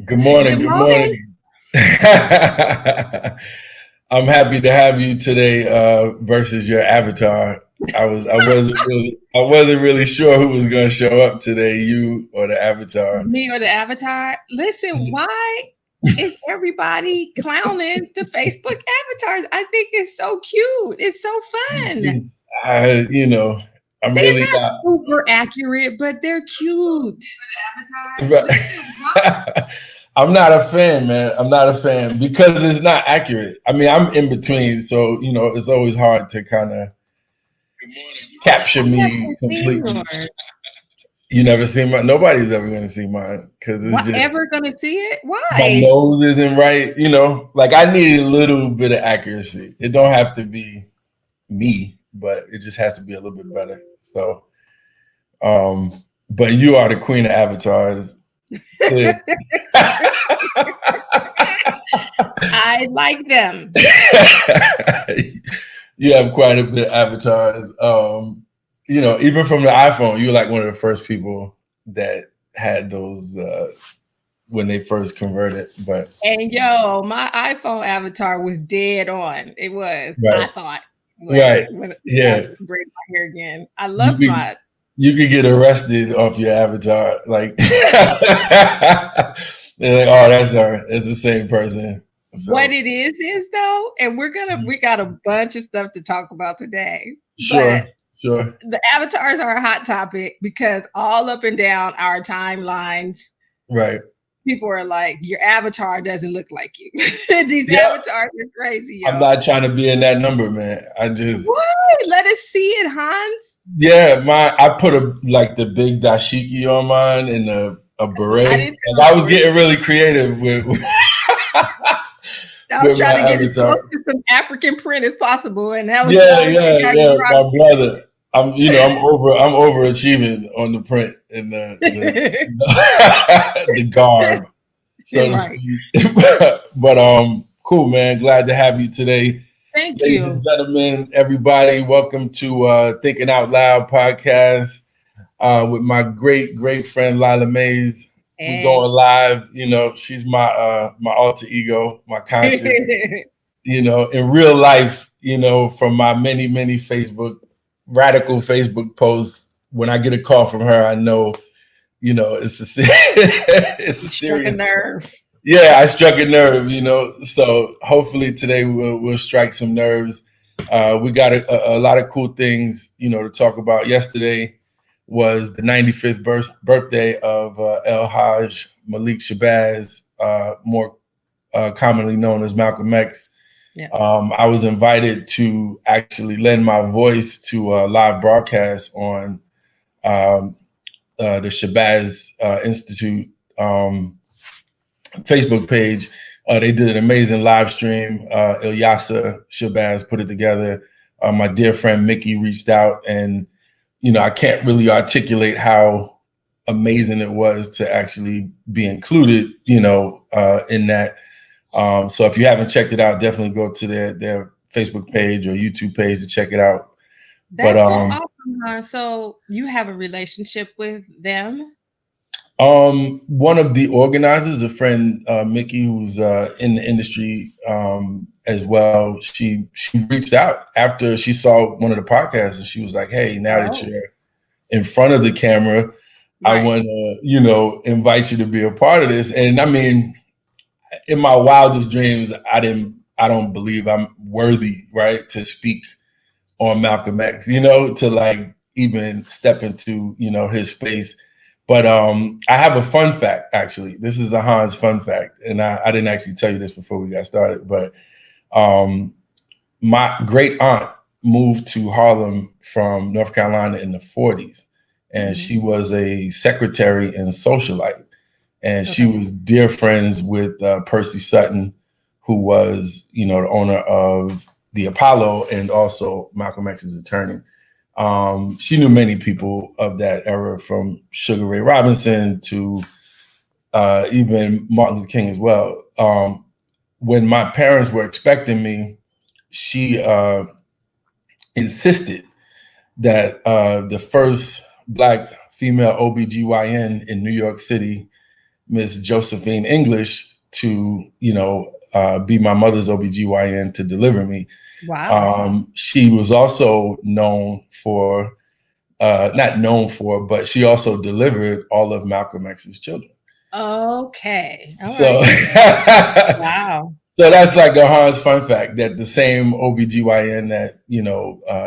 Good morning. Good Good morning. morning. I'm happy to have you today versus your avatar. I wasn't really sure who was going to show up today, you or the avatar. Me or the avatar? Listen, why is everybody clowning the Facebook avatars? I think it's so cute. It's so fun. I, you know, I'm They're really not not. super accurate, but they're cute. Listen, why? I'm not a fan, man. I'm not a fan because it's not accurate. I mean, I'm in between, so it's always hard to kind of capture I've me never seen completely. yours. You never seen mine. Nobody's ever going to see mine because it's What just ever gonna see it? my Why? nose isn't right. Like I need a little bit of accuracy. It don't have to be me, but it just has to be a little bit better. So, um, but you are the queen of avatars, clear. I like them. You have quite a bit of avatars. Even from the iPhone, you were like one of the first people that had those when they first converted. But And yo, my iPhone avatar was dead on. It was. I right, thought right, when I yeah, braid my hair again. I you love could my you could get arrested off your avatar. Like they're like, oh, that's her. It's the same person. what So it is though, and we got a bunch of stuff to talk about today. But sure, sure, the avatars are a hot topic because all up and down our timelines, right. people are like, your avatar doesn't look like you. These Yeah, avatars are crazy, I'm yo. not trying to be in that number, man. I just What? Let us see it, Hans. yeah, I put a like the big dashiki on mine and a I beret. did Like I was too. getting really creative with I was with trying my to get as close avatar. to some African print as possible, and Yeah, that was yeah, how yeah. you rock My brother. I'm overachieving on the print and it. the garb, so to Right. speak. But cool, man. Glad to have you today. Thank Ladies and you. gentlemen, everybody, welcome to Thinking Out Loud podcast with my great friend Lila Mays. We Hey. going live. She's my alter ego, my conscious. In real life, from my many radical Facebook posts, when I get a call from her, I know, it's a it's a You struck a serious. nerve. Yeah, I struck a nerve, So hopefully today we'll strike some nerves. We got a lot of cool things, to talk about. Yesterday was the 95th birthday of El Haj Malik Shabazz, more commonly known as Malcolm X. Yeah. I was invited to actually lend my voice to a live broadcast on um, the Shabazz Institute Facebook page. They did an amazing live stream. Ilyasa Shabazz put it together. My dear friend Mickey reached out, and I can't really articulate how amazing it was to actually be included, in that. So if you haven't checked it out, definitely go to their Facebook page or YouTube page to check it out. But That's so awesome, huh? So you have a relationship with them? one of the organizers, a friend Mickey, who's in the industry as well, she reached out after she saw one of the podcasts, and she was like, "Hey, now that Oh, you're in front of the camera, I right. want to, invite you to be a part of this." And I mean, in my wildest dreams, I don't believe I'm worthy, right, to speak on Malcolm X, to like even step into, his space. But I have a fun fact, actually. This is a Hans fun fact. And I didn't actually tell you this before we got started, but um, my great aunt moved to Harlem from North Carolina in the 40s. And Mhm. she was a secretary and socialite, and she Okay. was dear friends with Percy Sutton, who was, the owner of the Apollo and also Malcolm X's attorney. She knew many people of that era, from Sugar Ray Robinson to even Martin Luther King as well. When my parents were expecting me, she insisted that the first Black female OBGYN in New York City Miss Josephine English to, be my mother's OBGYN to deliver me. Wow. She was also known for, not known for, but she also delivered all of Malcolm X's children. Okay. All So, right. Wow. so that's like a Hans fun fact that the same OBGYN that,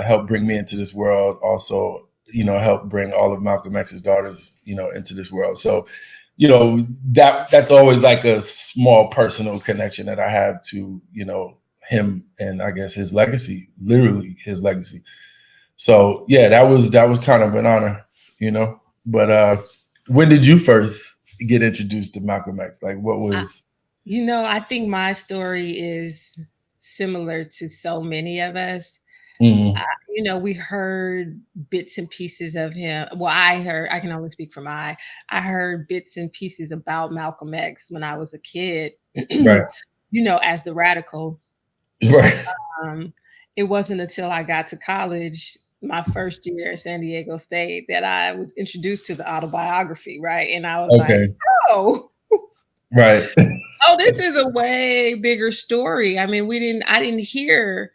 helped bring me into this world also, helped bring all of Malcolm X's daughters, into this world. So, that's always like a small personal connection that I have to, him and I guess his legacy, literally his legacy. So yeah, that was kind of an honor, you know. But when did you first get introduced to Malcolm X? Like, what I, was? I think my story is similar to so many of us. Mm, We heard bits and pieces of him. Well, I can only speak from I heard bits and pieces about Malcolm X when I was a kid, right, as the radical. right, Um, it wasn't until I got to college, my first year at San Diego State, that I was introduced to the autobiography, right? And I was like, okay, oh, right, oh, this is a way bigger story. I mean, I didn't hear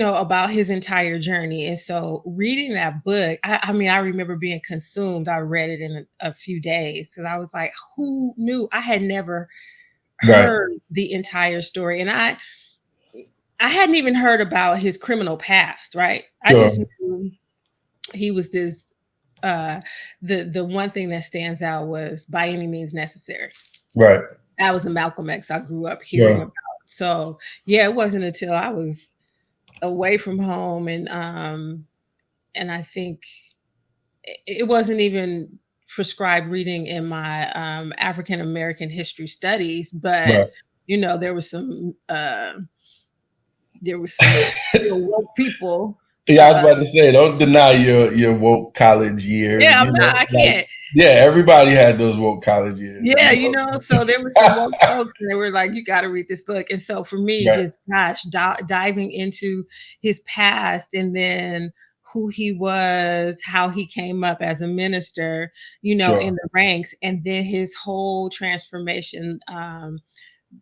about his entire journey. And so reading that book, I mean, I remember being consumed. I read it in a few days because I was like, who knew? I had never right, heard the entire story. And I hadn't even heard about his criminal past, right? I sure, just knew he was this the one thing that stands out was by any means necessary. right, That was the Malcolm X I grew up hearing sure, about. So yeah, it wasn't until I was away from home and I think it wasn't even prescribed reading in my African American history studies, but right. there was some real woke people. Yeah, I was Uh, about to say, don't deny your woke college years. yeah, I'm not. I Like, can't. yeah, everybody had those woke college years. Yeah, so there were some woke folks, and they were like, "You got to read this book." And so for me, Right, just gosh, diving into his past and then who he was, how he came up as a minister, in sure, the ranks, and then his whole transformation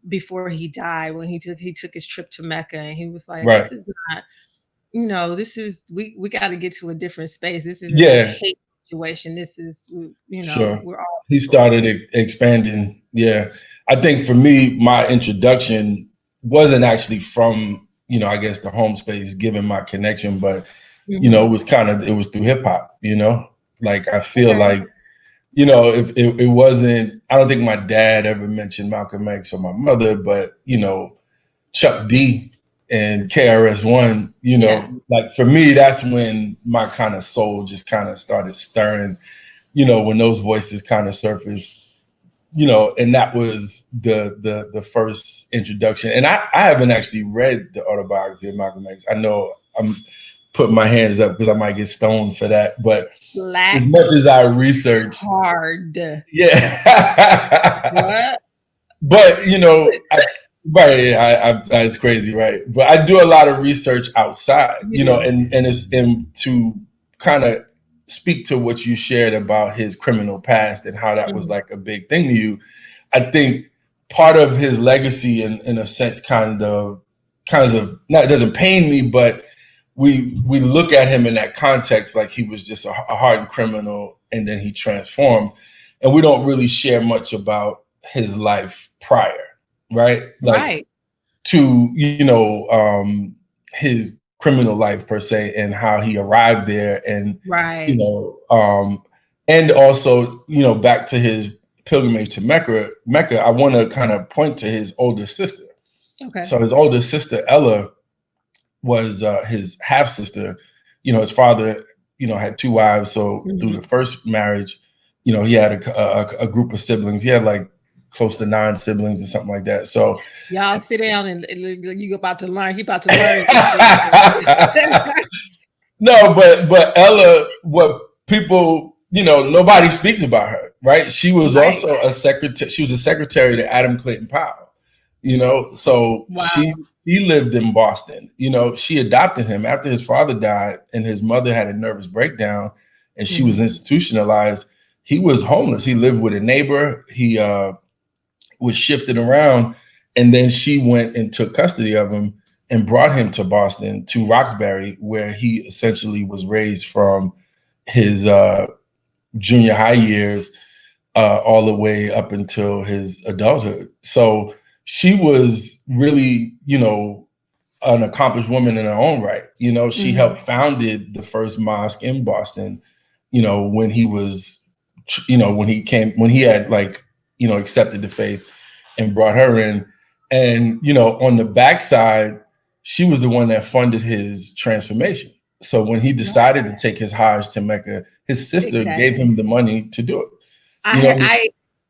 before he died when he took his trip to Mecca, and he was like, right. "This is not." This is we got to get to a different space. This isn't a Yeah, hate situation. This is sure. we're all He people. started expanding. Yeah. I think for me, my introduction wasn't actually from, I guess the home space, given my connection, but, Mhm. it was through hip hop, Like I feel Okay. like, if it wasn't, I don't think my dad ever mentioned Malcolm X or my mother, but, Chuck D and KRS-One, Yeah. like for me, that's when my kind of soul just kind of started stirring, when those voices kind of surfaced, and that was the first introduction. And I haven't actually read the autobiography of Malcolm X. I know I'm putting my hands up because I might get stoned for that, but as Black much as I research, hard. yeah. What? But right, it's crazy, right? But I do a lot of research outside, You do. and it's to kind of speak to what you shared about his criminal past and how that was Mhm. like a big thing to you. I think part of his legacy, in a sense, kind of not, it doesn't pain me, but we look at him in that context like he was just a hardened criminal, and then he transformed, and we don't really share much about his life prior, right? Like Right. to his criminal life per se, and how he arrived there, and you Right. know um and also back to his pilgrimage to Mecca. I want to kind of point to his older sister. Okay. So his older sister Ella was his half sister. His father, had two wives. So through the Mhm. first marriage, he had a group of siblings. He had like close to 9 siblings or something like that. So Y'all sit down and you about to learn. He about to learn. no, but Ella, what people, nobody speaks about her, right? She was Right. also a secretary. She was a secretary to Adam Clayton Powell. So she Wow. he lived in Boston. She adopted him after his father died, and his mother had a nervous breakdown, and she was Mhm. institutionalized. he was homeless. He lived with a neighbor. He was shifted around, and then she went and took custody of him and brought him to Boston, to Roxbury, where he essentially was raised from his junior high years all the way up until his adulthood. So she was really, an accomplished woman in her own right. She helped founded the first mosque in Boston, when he was, when he had accepted the faith and brought her in. And, on the backside, she was the one that funded his transformation. So when he decided to take his Hajj to Mecca, his sister gave him the money to do it.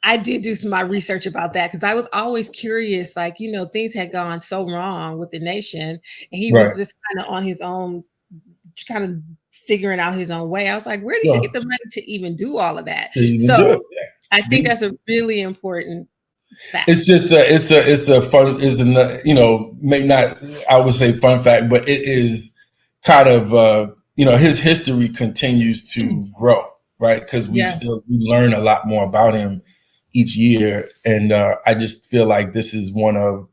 I did do some my research about that because I was always curious, like, things had gone so wrong with the nation, and he Right. was just kind of on his own, kind of figuring out his own way. I was like, where did he Yeah. get the money to even do all of that? To even do it. So I think that's a really important fact. It's just it's a fun, maybe not, I would say fun fact, but it is kind of his history continues to grow, right? Because we learn a lot more about him each year, and I just feel like this is one of,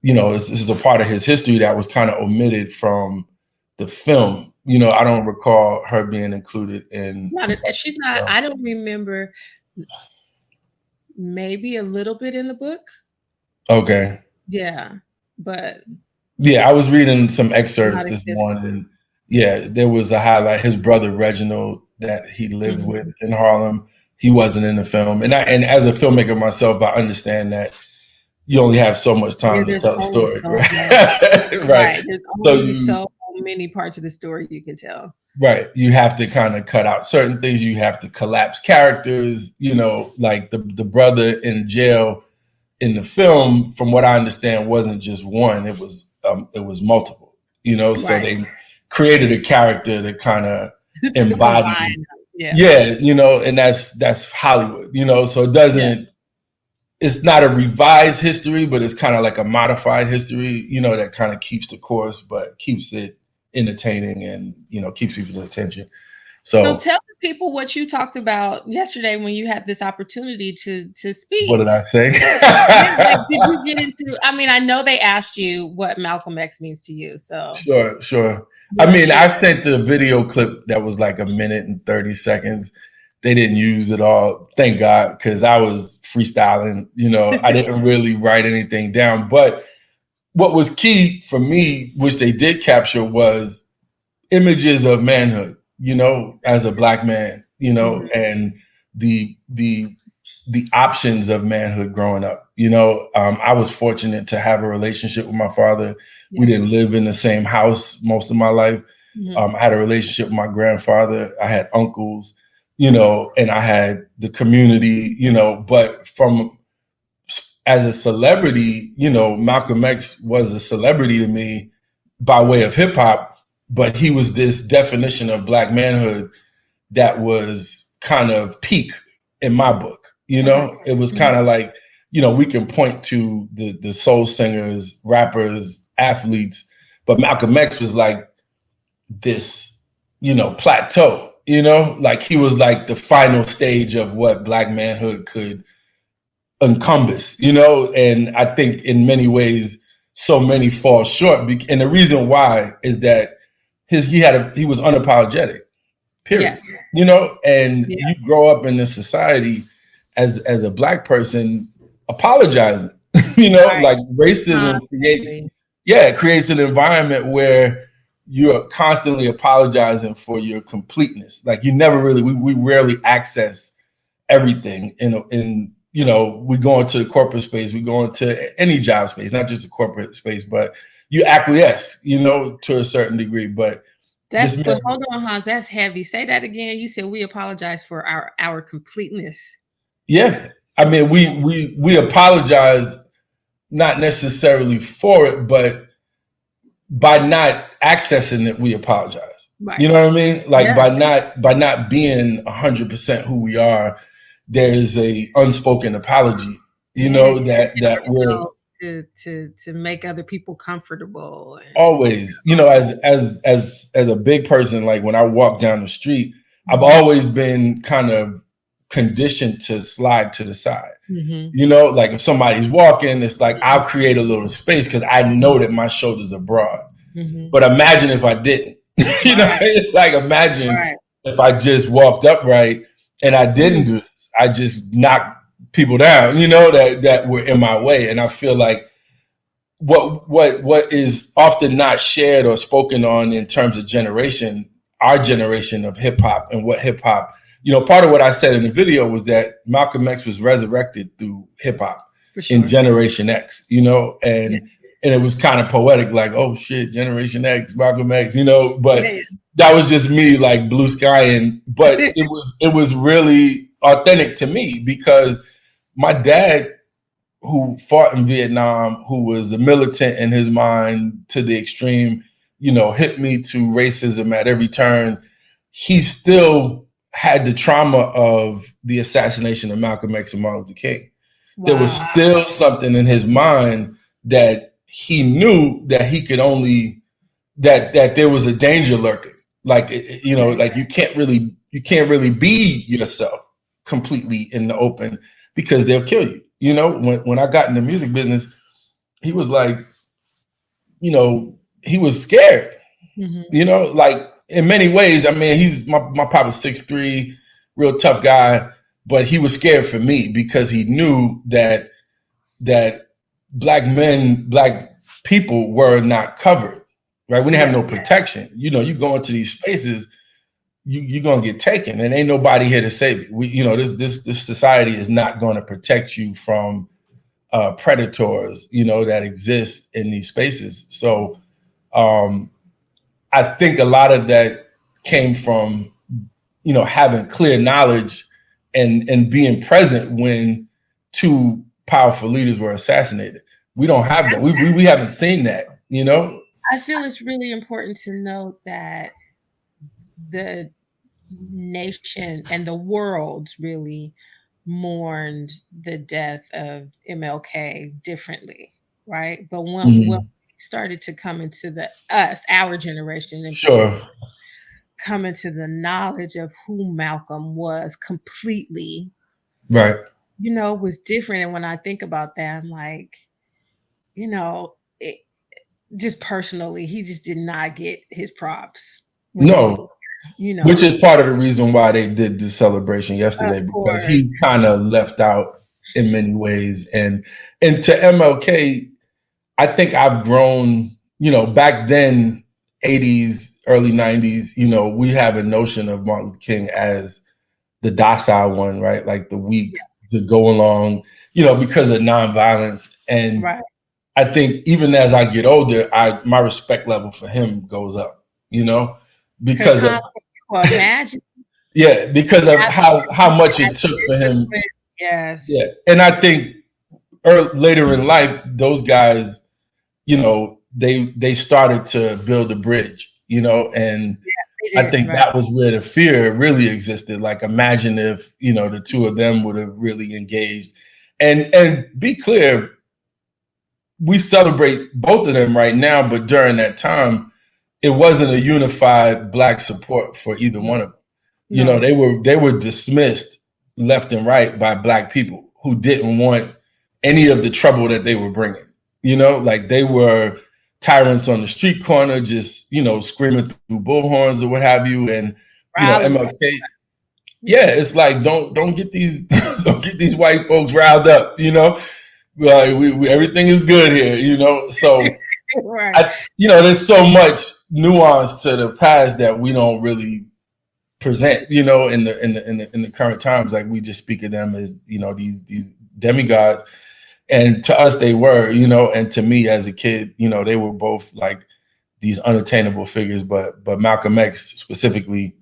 this is a part of his history that was kind of omitted from the film. I don't recall her being included in. She's not. I don't remember. Maybe a little bit in the book. Okay. Yeah, but yeah, I was reading some excerpts this morning. Yeah, there was a highlight. His brother Reginald that he lived with in Harlem. He wasn't in the film, and as a filmmaker myself, I understand that you only have so much time to tell a story, right? Right. There's only so many parts of the story you can tell. Right. You have to kind of cut out certain things. You have to collapse characters. Like the brother in jail in the film, from what I understand, wasn't just one. It was multiple. So they created a character that kind of embodied. And that's Hollywood. So it doesn't. It's not a revised history, but it's kind of like a modified history. That kind of keeps the course, but keeps it entertaining and keeps people's attention. So tell the people what you talked about yesterday when you had this opportunity to speak. What did I say? Did you get into? I mean, I know they asked you what Malcolm X means to you. So sure. I mean, I sent a video clip that was like 1 minute and 30 seconds. They didn't use it all, thank God, because I was freestyling. I didn't really write anything down. But what was key for me, which they did capture, was images of manhood, as a Black man, and the options of manhood growing up. I was fortunate to have a relationship with my father. We didn't live in the same house most of my life. I had a relationship with my grandfather. I had uncles, and I had the community, but as a celebrity, Malcolm X was a celebrity to me by way of hip hop, but he was this definition of Black manhood that was kind of peak in my book. It was kind of like, we can point to the soul singers, rappers, athletes, but Malcolm X was like this, plateau, like he was like the final stage of what Black manhood could encompass, and I think in many ways, so many fall short. And the reason why is that he was unapologetic, period. And you grow up in this society as a Black person apologizing, like racism creates an environment where you're constantly apologizing for your completeness. Like you never really, we rarely access everything we go into the corporate space, we go into any job space, not just the corporate space, but you acquiesce, to a certain degree. But hold on, Hans, that's heavy. Say that again. You said we apologize for our completeness. Yeah. I mean, we apologize not necessarily for it, but by not accessing it, we apologize. Right. You know what I mean? Like by not being 100% who we are, there's a unspoken apology, that we're to make other people comfortable. Always, as a big person, like when I walk down the street, I've always been kind of conditioned to slide to the side. Mm-hmm. You know, like if somebody's walking, it's like I'll create a little space because I know that my shoulders are broad. Mm-hmm. But imagine if I didn't. You know, Right. like imagine Right. if I just walked upright and I didn't do this. I just knocked people down, you know, that were in my way. And I feel like what is often not shared or spoken on in terms of generation, our generation of hip hop and what hip hop, you know, part of what I said in the video was that Malcolm X was resurrected through hip hop For in sure. Generation X, you know, Yeah. and it was kind of poetic, like, oh shit, Generation X, Malcolm X, you know, but Yeah. that was just me like blue sky, and but it was really authentic to me because my dad, who fought in Vietnam, who was a militant in his mind to the extreme, you know, hit me to racism at every turn. He still had the trauma of the assassination of Malcolm X and Martin Luther King. There was Wow. still something in his mind that he knew that he could only that there was a danger lurking. Like you know, Right. like you can't really be yourself completely in the open because they'll kill you. You know, when I got in the music business, he was like, you know, he was scared. Mm-hmm. You know, like in many ways. I mean, he's my pop was 6'3", real tough guy, but he was scared for me because he knew that black men, black people were not covered. Right, we didn't have Yeah. no protection. You know, you go into these spaces, you're gonna get taken, and ain't nobody here to save you. You know, this society is not going to protect you from predators, you know, that exist in these spaces. So um, I think a lot of that came from, you know, having clear knowledge and being present when two powerful leaders were assassinated. We don't have that. We haven't seen that, you know. I feel it's really important to note that the nation and the world really mourned the death of MLK differently, right? But when Mhm. we started to come into our generation in particular, Sure. come into the knowledge of who Malcolm was completely, Right. was different. And when I think about that, I'm like, it, just personally, he just did not get his props when he was, No, you which know, is part of the reason why they did the celebration of yesterday because course. he's kind of left out in many ways. And to MLK, I think I've grown. You know, back then, 80s, early 90s. You know, we have a notion of Martin Luther King as the docile one, right? Like the weak Yeah, to go along. You know, because of nonviolence. And right. I think even as I get older, my respect level for him goes up. You know, Because because of how can you imagine yeah, because of having how much that it took for him. discipline? Yeah, Yes, and I think later in life, those guys, you know, they started to build a bridge, you know, and they I did, think right. that was where the fear really existed. Like, imagine if you know the two of them would have really engaged, and be clear, we celebrate both of them right now, but during that time, it wasn't a unified black support for either No, one of them. You know, no, they were dismissed left and right by black people who didn't want any of the trouble that they were bringing. You know, like they were tyrants on the street corner, just you know, screaming through bullhorns or what have you. And you know, rallying. MLK, yeah, Yeah, it's like don't get these don't get these white folks riled up. You know, like everything is good here. You know, so right. there's so much nuance to the past that we don't really present, you know, in the current times. Like we just speak of them as, you know, these demigods. And to us they were, you know, and to me as a kid, you know, they were both like these unattainable figures. But Malcolm X specifically,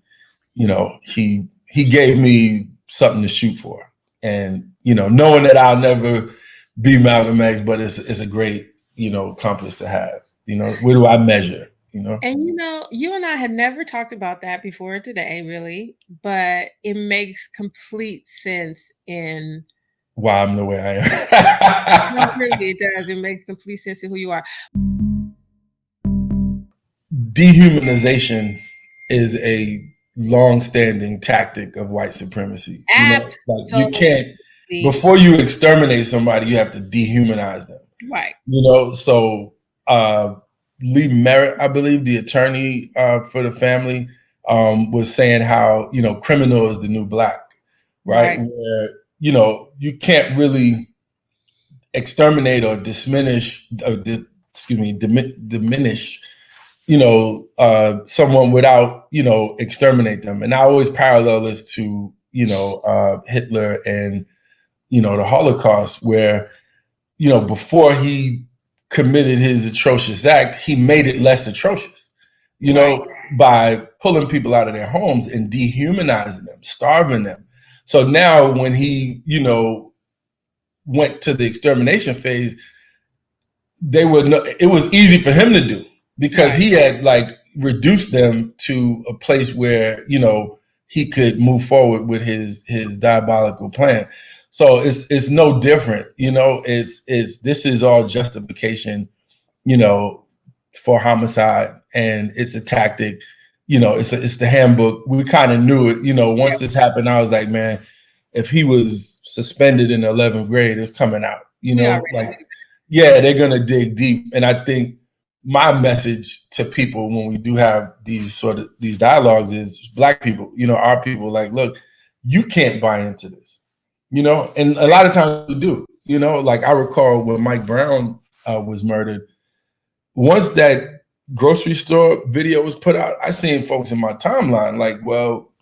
you know, he gave me something to shoot for. And, you know, knowing that I'll never be Malcolm X, but it's a great, you know, compass to have. You know, where do I measure? You know? And you and I had never talked about that before today, really, but it makes complete sense in Why I'm the way I no, am. really, it does. It makes complete sense in who you are. Dehumanization is a long-standing tactic of white supremacy. Like you Absolutely. can't, before you exterminate somebody, you have to dehumanize them. Right. So Lee Merritt, I believe, the attorney for the family, was saying how criminal is the new black, right? Right. Where you can't really exterminate or diminish, diminish someone without exterminate them. And I always parallel this to Hitler and the Holocaust, where before he committed his atrocious act, he made it less atrocious, Right. by pulling people out of their homes and dehumanizing them, starving them. So now when he went to the extermination phase, it was easy for him to do, because Right. he had like reduced them to a place where he could move forward with his diabolical plan. So it's no different. It's this is all justification, you know for homicide, and it's a tactic. It's the handbook. We kind of knew it. Once Yep. this happened, I was like, man, if he was suspended in 11th grade, it's coming out. We already Like, yeah, they're gonna dig deep. And I think my message to people when we do have these dialogues is black people, our people, like, look, you can't buy into this, and a lot of times we do. Like I recall when Mike Brown was murdered. Once that grocery store video was put out, I seen folks in my timeline like, well,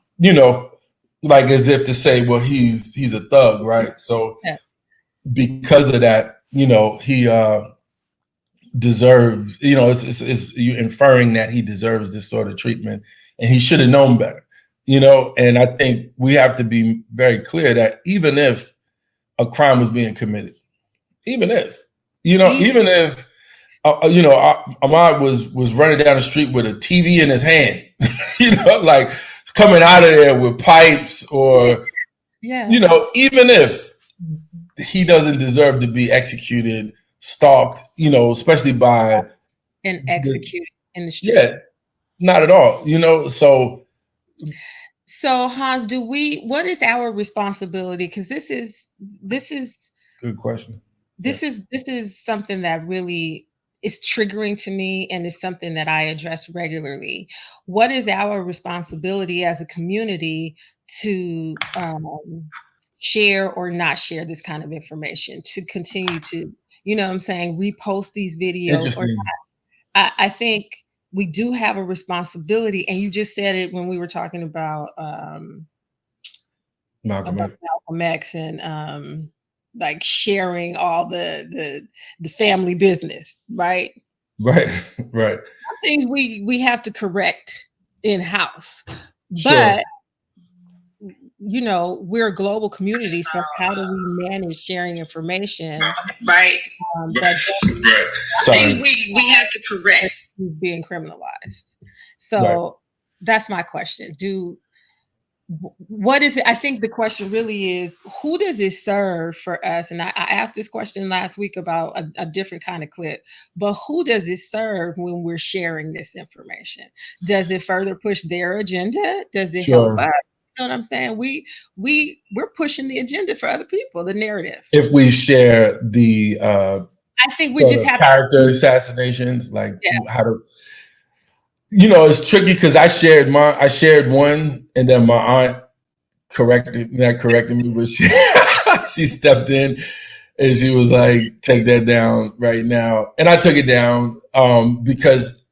like as if to say, well, he's a thug, right? So yeah. because of that, he deserves, it's you inferring that he deserves this sort of treatment, and he should have known better, And I think we have to be very clear that even if a crime was being committed, even if, even if Ahmad was running down the street with a TV in his hand, like coming out of there with pipes, or Yeah. even if he doesn't deserve to be executed, stalked, especially by And executed in the streets. yeah, not at all, So Hans, what is our responsibility? Because this is good question. this is something that really is triggering to me, and is something that I address regularly. What is our responsibility as a community to share or not share this kind of information, to continue to, what I'm saying, repost these videos, or Interesting. I think we do have a responsibility, and you just said it when we were talking Malcolm about X. Malcolm X, and like sharing all the family business, right? Right. Right. Some things we have to correct in house, Sure. but we're a global community, so how do we manage sharing information Right. that Right. Sorry. we have to correct being criminalized? So Right. that's my question. What is it? I think the question really is, who does it serve for us? And I asked this question last week about a different kind of clip, but who does it serve when we're sharing this information? Does it further push their agenda? Does it help Sure. us? You know what I'm saying? We're pushing the agenda for other people, the narrative. If we share the I think we sort just of have character assassinations, like yeah, how to, it's tricky because I shared one, and then my aunt corrected me, but she stepped in and she was like, "Take that down right now," and I took it down because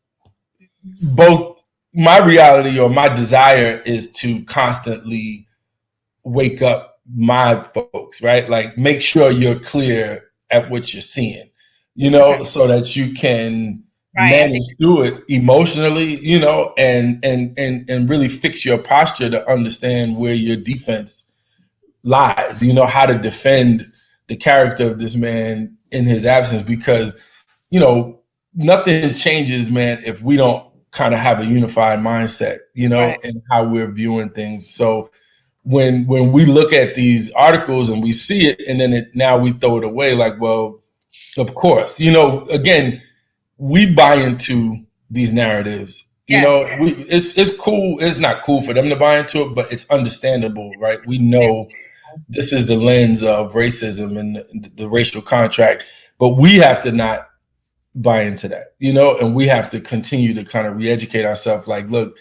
both my reality or my desire is to constantly wake up my folks, right? Like make sure you're clear at what you're seeing, okay, so that you can right. I think manage through it emotionally, and really fix your posture to understand where your defense lies, how to defend the character of this man in his absence, because, you know, nothing changes, man, if we don't kind of have a unified mindset, right. and how we're viewing things. So when we look at these articles and we see it, and then now we throw it away, like, well, of course, again, we buy into these narratives You Yes. know, it's cool. It's not cool for them to buy into it, but it's understandable, right? We know this is the lens of racism and the racial contract, but we have to not buy into that, you know, and we have to continue to kind of re-educate ourselves. Like, look,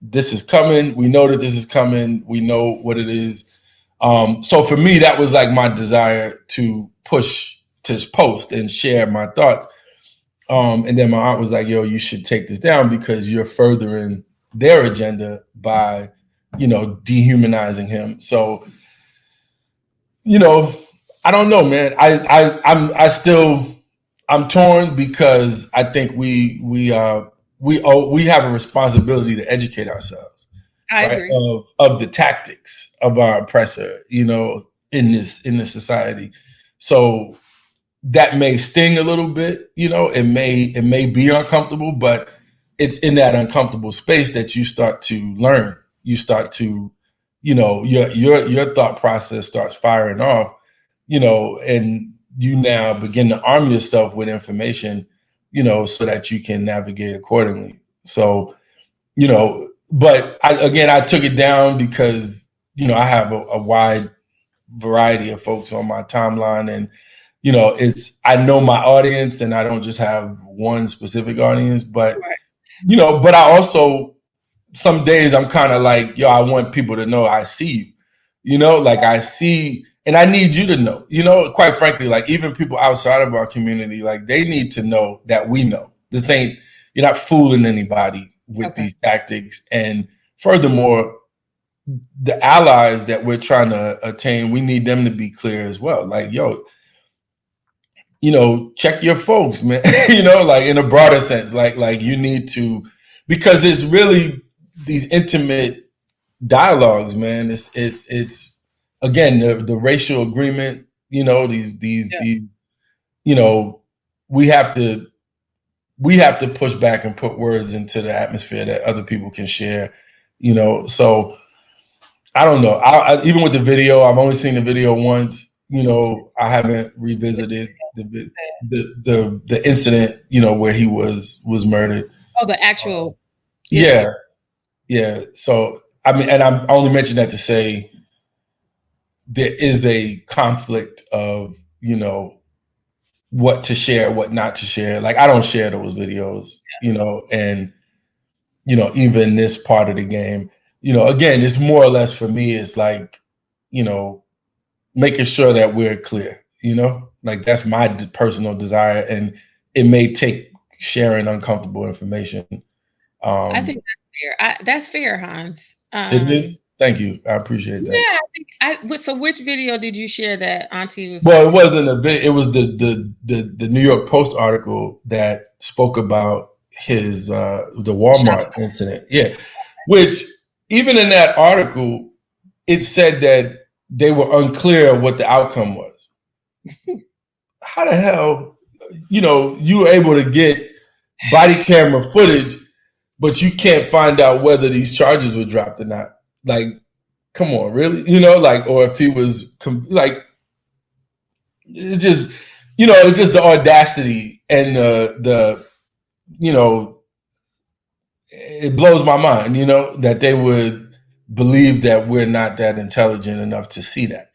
this is coming. We know that this is coming. We know what it is. So for me, that was like my desire to push to post and share my thoughts. And then my aunt was like, yo, you should take this down because you're furthering their agenda by, you know, dehumanizing him. So, you know, I don't know, man. I'm torn because I think we have a responsibility to educate ourselves, I right? agree. Of the tactics of our oppressor, you know, in this society. So that may sting a little bit, you know, it may be uncomfortable, but it's in that uncomfortable space that you start to learn. You start to, you know, your thought process starts firing off, you know, and you now begin to arm yourself with information, you know, so that you can navigate accordingly. So, you know, but I took it down because, you know, I have a wide variety of folks on my timeline, and you know, it's I know my audience and I don't just have one specific audience, but Right. you know, but I also some days I'm kind of like, yo, I want people to know I see you. You know, like I see and I need you to know, you know, quite frankly, like even people outside of our community, like they need to know that we know. This ain't you're not fooling anybody with Okay. these tactics. And furthermore, the allies that we're trying to attain, we need them to be clear as well. Like, yo, you know, check your folks, man. You know, like in a broader sense, like you need to, because it's really these intimate dialogues, man. It's again the racial agreement. You know, Yeah. these you know, we have to push back and put words into the atmosphere that other people can share. You know, so I don't know. Even with the video, I've only seen the video once. You know, I haven't revisited the incident. You know, where he was murdered. Oh, the Um, actual yeah, incident. yeah. So I mean, and I only mentioned that to say there is a conflict of what to share, what not to share. Like I don't share those videos. You know, and even this part of the game. You know, again, it's more or less for me. It's like you know making sure that we're clear, like that's my personal desire. And it may take sharing uncomfortable information. I Um, think that's fair, Hans. it is. Thank you. I appreciate Yeah, that. so which video did you share that Auntie was Well, like, it wasn't a video. It was the New York Post article that spoke about his the shot? Walmart incident. Yeah, which even in that article, it said that they were unclear what the outcome was. How the hell, you were able to get body camera footage, but you can't find out whether these charges were dropped or not? Like, come on, really? Like, or if he was like, it's just, it's just the audacity and the, you know, it blows my mind, that they would believe that we're not that intelligent enough to see that.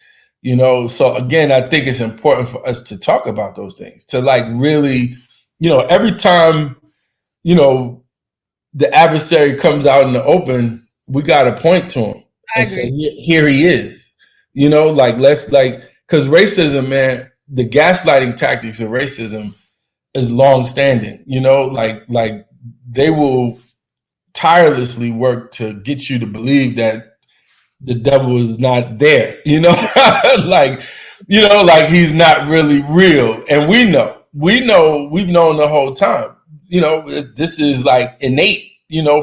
So again, I think it's important for us to talk about those things, to like really, every time, you know, the adversary comes out in the open, we got to point to him I and say, agree. here he is. Like, let's like, because racism, man, the gaslighting tactics of racism is long standing, like they will tirelessly work to get you to believe that the devil is not there, like, like he's not really real. And we've known the whole time, this is like innate,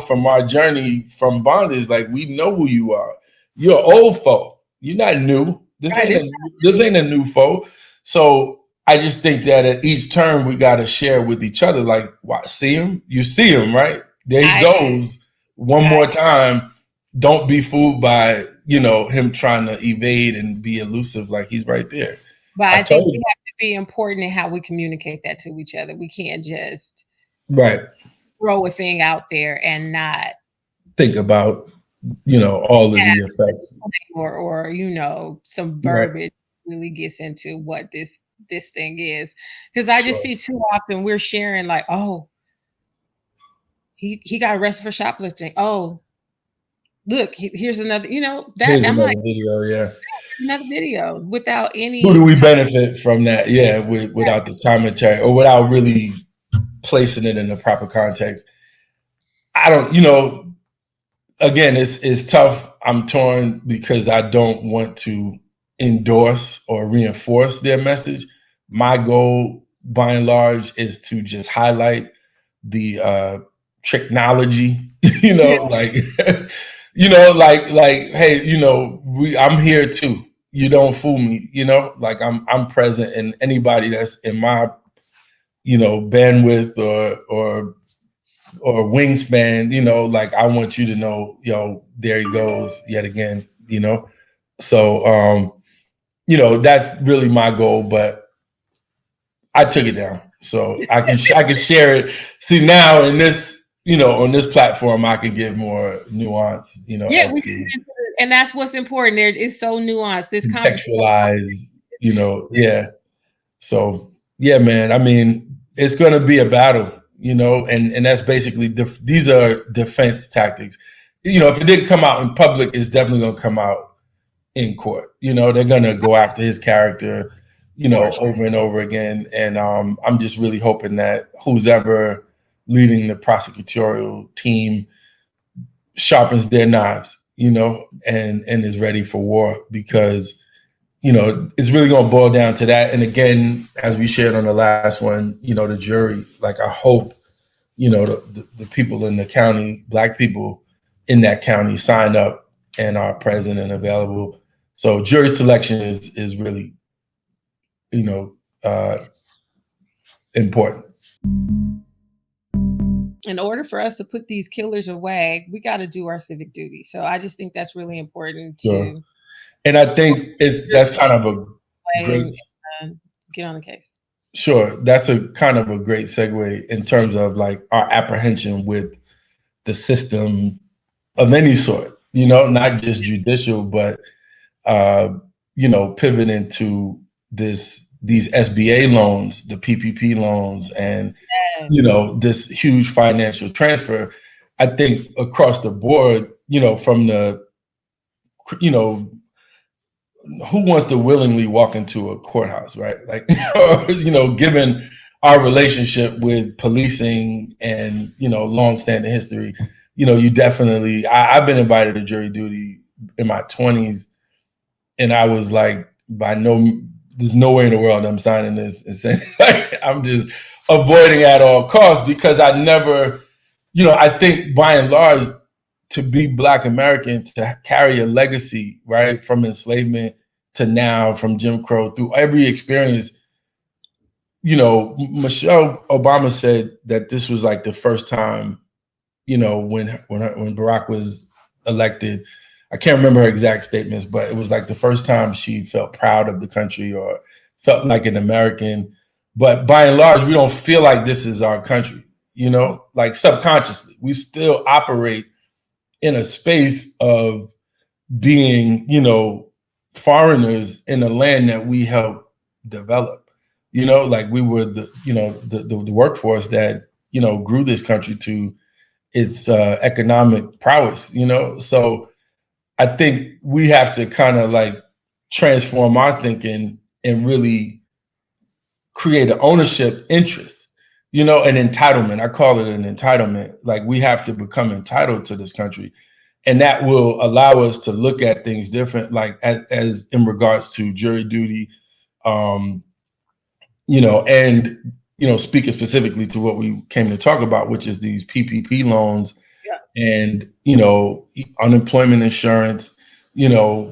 from our journey from bondage. Like we know who you are. You're an old foe. You're not new. Right. This ain't a new foe. So I just think that at each turn we got to share with each other. Like, what? See him? You see him, right? There he I goes one I more time. Don't be fooled by him trying to evade and be elusive. Like he's right there. but I I think told we you. have to be important in how we communicate that to each other. We can't just Right. throw a thing out there and not think about, all of the effects. or some Right. verbiage really gets into what this thing is. Because I just Sure. see too often we're sharing like, oh, he got arrested for shoplifting. Oh, look, here's another, that Here's I'm like, another video. Yeah. another video without Who do any we benefit from that? Yeah, without the commentary or without really placing it in the proper context. I don't, again, it's tough. I'm torn because I don't want to endorse or reinforce their message. My goal, by and large, is to just highlight the technology. yeah, Like, hey, I'm here too. You don't fool me. Like I'm present, and anybody that's in my bandwidth or wingspan, like I want you to know, there he goes yet again, So, that's really my goal, but I took it down. So I can share it. See, now in this, on this platform, I can give more nuance, yeah, as we can to get into it, and that's what's important. There, it's so nuanced. This conversation. contextualize, yeah. So yeah, man. I mean, it's going to be a battle, and that's basically these are defense tactics. If it didn't come out in public, it's definitely going to come out in court. They're going to go after his character, For sure. over and over again. And I'm just really hoping that who's ever leading the prosecutorial team sharpens their knives, and is ready for war because it's really going to boil down to that. And again, as we shared on the last one, the jury, like I hope, the people in the county, Black people in that county sign up and are present and available. So jury selection is really, you know, uh, important. In order for us to put these killers away, we got to do our civic duty. So I just think that's really important Sure. to And I think your that's kind of a play great, and get on the case. sure, that's a kind of a great segue in terms of like our apprehension with the system of any sort, not just judicial, but uh, pivoting to these SBA loans, the PPP loans, and Yes. this huge financial transfer. I think across the board, from the you know who wants to willingly walk into a courthouse, right? Like, given our relationship with policing and long-standing history, you definitely. I've been invited to jury duty in my 20s, and I was like, there's no way in the world I'm signing this and saying like, I'm just avoiding at all costs because I never, I think by and large, to be Black American, to carry a legacy, right, from enslavement to now, from Jim Crow, through every experience. Michelle Obama said that this was like the first time, when Barack was elected. I can't remember her exact statements, but it was like the first time she felt proud of the country or felt like an American. But by and large, we don't feel like this is our country, like subconsciously. We still operate in a space of being, foreigners in a land that we helped develop. Like we were the workforce that, grew this country to its economic prowess, So I think we have to kind of like transform our thinking and really create an ownership interest, an entitlement. I call it an entitlement. Like we have to become entitled to this country. And that will allow us to look at things different, like as in regards to jury duty, um, and speaking specifically to what we came to talk about, which is these PPP loans Yeah. and unemployment insurance,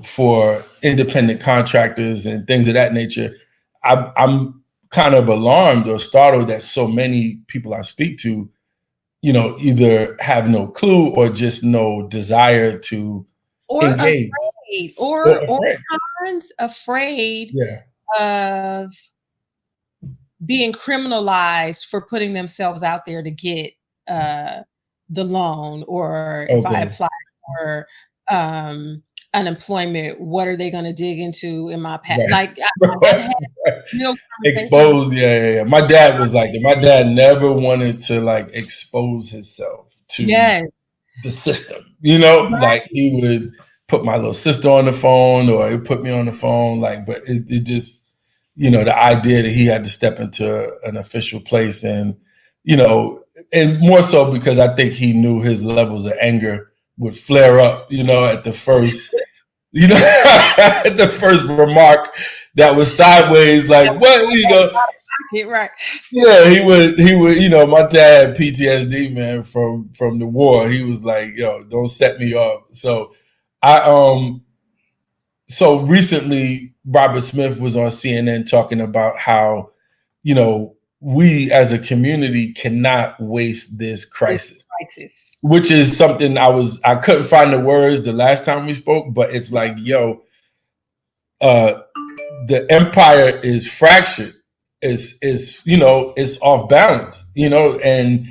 for independent contractors and things of that nature. I'm kind of alarmed or startled that so many people I speak to, either have no clue or just no desire to Or engage afraid, or or afraid. cons afraid Yeah, of being criminalized for putting themselves out there to get uh, the loan, or if I Okay. apply for um, unemployment, what are they going to dig into in my past? Like I've had Right. real conversations. Expose, yeah, yeah, yeah. My dad was like that. My dad never wanted to like expose himself to Yes, the system. You know, right. like he would put my little sister on the phone, or he would put me on the phone. Like, but it just, the idea that he had to step into an official place, and you know, and more so because I think he knew his levels of anger would flare up. At the first, at the first remark that was sideways, like what, Get right. yeah, he would, my dad had PTSD, man, from the war. He was like, yo, don't set me up. I so recently Robert Smith was on CNN talking about how, we as a community cannot waste this This crisis, crisis. which is something I couldn't find the words the last time we spoke, but it's like, yo, uh the empire is fractured, it's off balance, and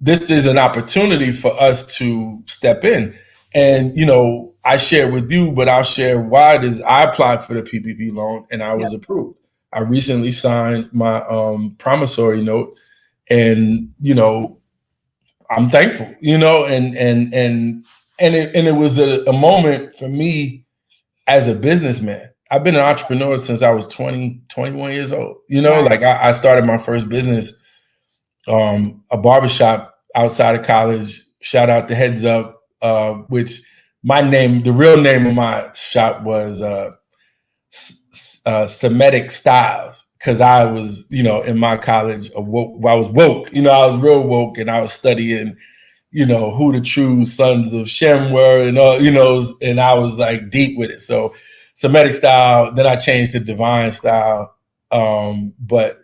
this is an opportunity for us to step in. And I share with you, but I'll share why it is. I applied for the PPP loan and I Yep. was approved. I recently signed my promissory note, and I'm thankful, and it was a moment for me as a businessman. I've been an entrepreneur since I was 20, 21 years old. Right. Like I started my first business, a barbershop outside of college. Shout out to Heads Up, which the real name of my shop was Semitic Styles, because I was, in my college, I was woke. I was real woke, and I was studying, who the true sons of Shem were, and all, and I was like deep with it. So Semitic Style, then I changed to Divine Style. But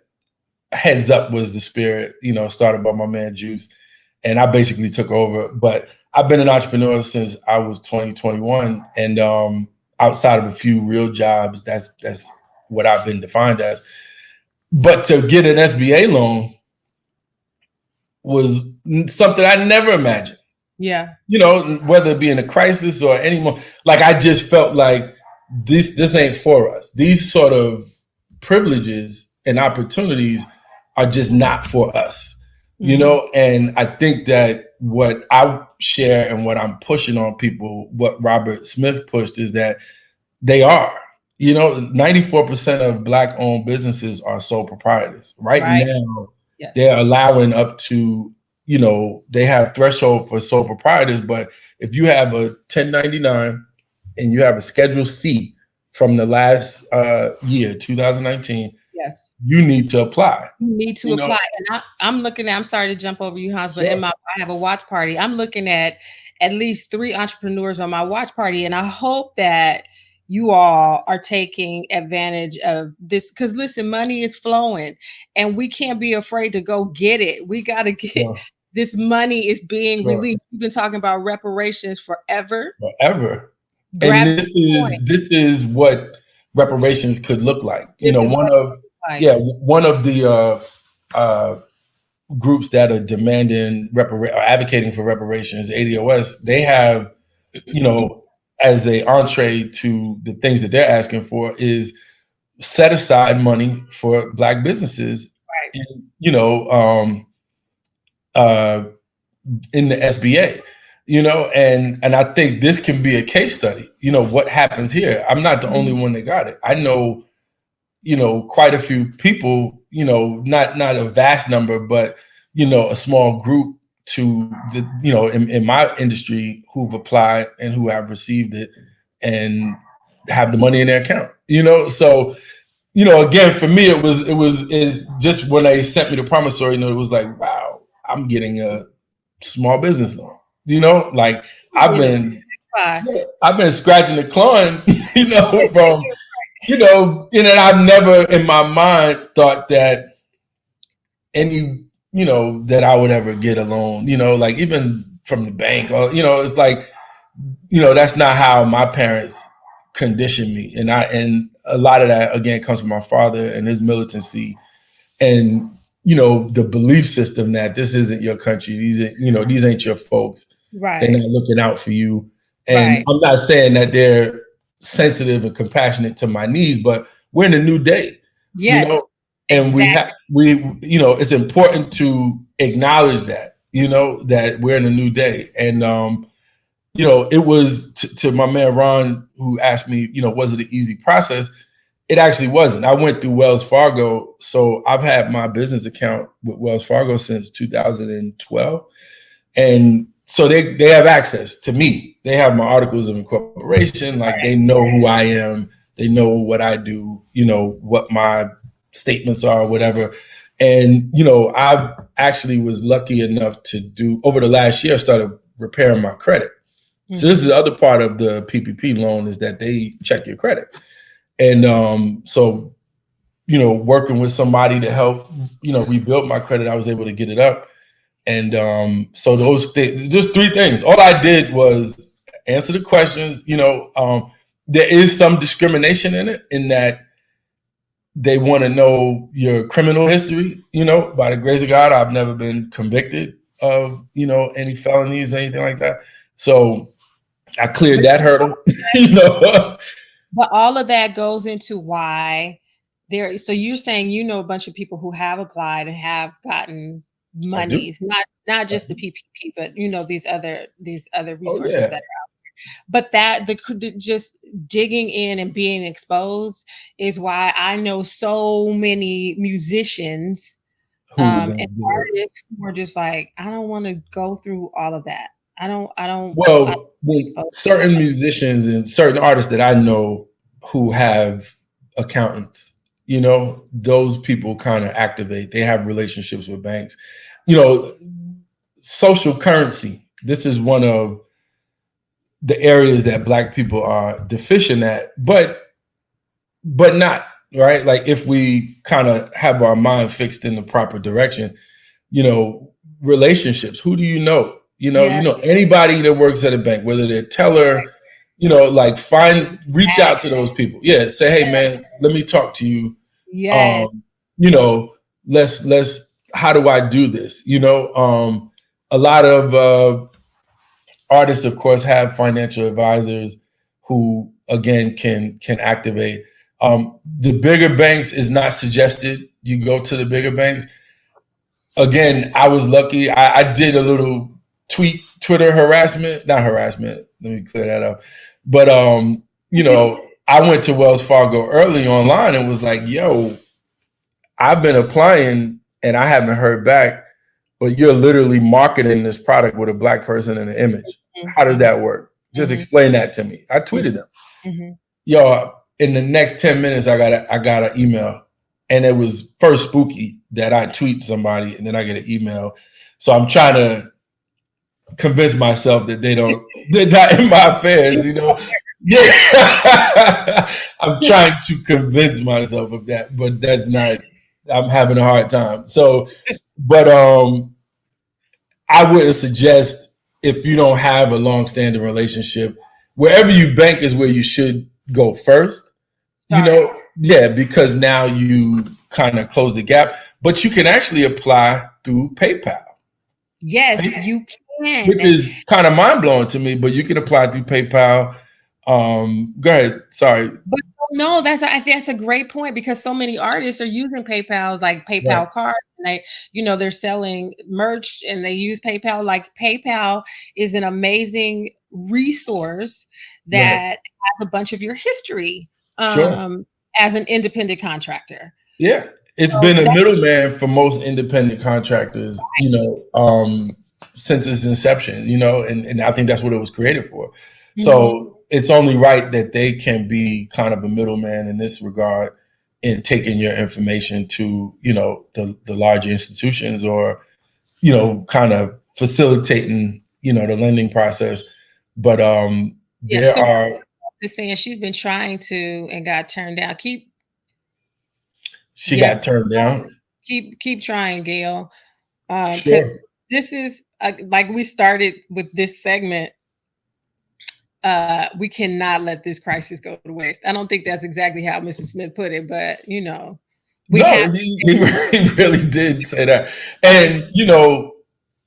Heads Up was the spirit, started by my man Juice, and I basically took over. But I've been an entrepreneur since I was 2021, and outside of a few real jobs, that's what I've been defined as. But to get an SBA loan was something I never imagined. Yeah. Whether it be in a crisis or any more, like I just felt like this ain't for us. These sort of privileges and opportunities are just not for us. Mhm. And I think that what I share and what I'm pushing on people, what Robert Smith pushed, is that they are. 94% of Black owned businesses are sole proprietors. Right Right. now, Yes. they're allowing up to, they have threshold for sole proprietors. But if you have a 1099 and you have a Schedule C from the last year, 2019, Yes. you need to apply. You need to You know, apply. And I'm looking at, I'm sorry to jump over you, Hans, but sure. I have a watch party. I'm looking at least 3 entrepreneurs on my watch party, and I hope that you all are taking advantage of this, because listen, money is flowing and we can't be afraid to go get it. We got to get Sure. this money is being Sure. released. We've been talking about reparations forever. Forever. And Grab this the is coin. this is what reparations could look like. This is what like One of the uh, groups that are demanding or advocating for reparations, ADOS, they have, as a entree to the things that they're asking for, is set aside money for Black businesses, right. in, uh, in the SBA. And I think this can be a case study. What happens here. I'm not the only Mhm. one that got it. I know, quite a few people, not a vast number, but a small group to the, in my industry, who've applied and who have received it and have the money in their account. So again, for me, it was is just when they sent me the promissory note, it was like, wow, I'm getting a small business loan. Like I've Get it. been Bye. I've been scratching and clawing, from and I've never in my mind thought that that I would ever get a loan, like even from the bank, or it's like, that's not how my parents conditioned me. And a lot of that again comes from my father and his militancy. And the belief system that this isn't your country. These ain't your folks. They're Right. not looking out for you. And Right. I'm not saying that they're sensitive and compassionate to my needs, but we're in a new day, you Yes. know, and Exactly. it's important to acknowledge that, that we're in a new day. And, it was to my man Ron who asked me, was it an easy process? It actually wasn't. I went through Wells Fargo. So I've had my business account with Wells Fargo since 2012. And so they have access to me. They have my articles of incorporation. Like they know who I am. They know what I do, what my statements are, whatever. And, I actually was lucky enough to do over the last year, I started repairing my credit. So this is the Mhm. other part of the PPP loan is that they check your credit. And so, working with somebody to help, rebuild my credit, I was able to get it up. And so those things, just three things. All I did was answer the questions. There is some discrimination in it, in that they want to know your criminal history. By the grace of God, I've never been convicted of any felonies or anything like that. So I cleared But that hurdle. you know, but all of that goes into why there. So you're saying a bunch of people who have applied and have gotten I do. monies, not just the PPP, but these other Oh resources yeah. that. But that just digging in and being exposed is why I know so many musicians Who and won't do it? artists who are just like, I don't want to go through all of that. I don't Well, with expose certain myself. musicians and certain artists that I know who have accountants, those people kind of activate. They have relationships with banks. You know, Social currency. This is one of the areas that Black people are deficient at, but not right. Like if we kind of have our mind fixed in the proper direction, you know, relationships. Who do you know? Yeah. Anybody that works at a bank, whether they're teller, like reach out to those people. Yeah, say, hey man, let me talk to you. Yes. Um, you know, let's how do I do this? A lot of artists, of course, have financial advisors who again can activate. The bigger banks is not suggested you go to the bigger banks. Again, I was lucky. I did a little Twitter harassment, not harassment. Let me clear that up. But I went to Wells Fargo early online and was like, "Yo, I've been applying and I haven't heard back, but you're literally marketing this product with a Black person in the image. How does Mhm, that work? Just mhm, explain that to me." I tweeted mhm, them. mhm. Yo, in the next 10 minutes, I got an email, and it was first spooky that I tweet somebody and then I get an email. So I'm trying to convince myself that they're not in my affairs. Yeah, I'm trying to convince myself of that, but that's not. I'm having a hard time. So, but I wouldn't suggest, if you don't have a long-standing relationship, wherever you bank is where you should go first. Start. Yeah, because now you kind of close the gap, but you can actually apply through PayPal, Yes, you which can. is kind of mind blowing to me. But you can apply through PayPal. Go ahead. Sorry. But no, I think that's a great point because so many artists are using PayPal, like Right. PayPal cards, and they're selling merch and they use PayPal. Like PayPal is an amazing resource Right. that has a bunch of your history Sure. um, as an independent contractor. Yeah. It's So been a that middleman for most independent contractors, since its inception, and I think that's what it was created for. mhm. So it's only right that they can be kind of a middleman in this regard in taking your information to, the larger institutions, or, kind of facilitating, the lending process. But Yeah, there so are, just saying she's been trying to and got turned down. she Yeah, got turned down. keep trying, Gail. Because Sure. this is like we started with this segment. We cannot let this crisis go to waste. I don't think that's exactly how Mrs. Smith put it, but We No, have he really did say that. And,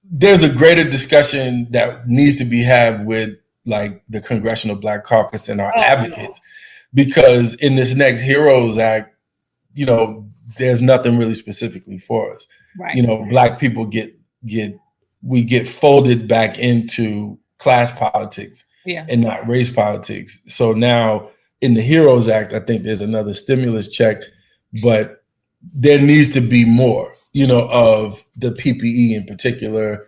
there's a greater discussion that needs to be had with like the Congressional Black Caucus and our oh advocates, because in this next Heroes Act, you know, there's nothing really specifically for us. right. Black people get we get folded back into class politics Yeah. and not race politics. So now in the Heroes Act, I think there's another stimulus check, but there needs to be more, of the PPE in particular,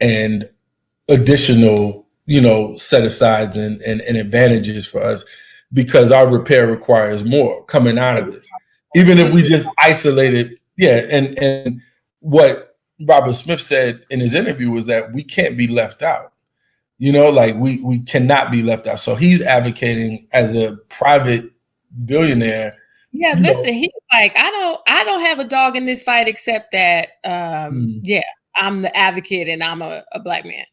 and additional, set asides and advantages for us, because our repair requires more coming out of this. Even if Just we just isolate it, yeah. And what Robert Smith said in his interview was that we can't be left out. Like we cannot be left out. So he's advocating as a private billionaire, yeah, you listen, know. he's like, I don't have a dog in this fight except that Mm, yeah, I'm the advocate and I'm a black man.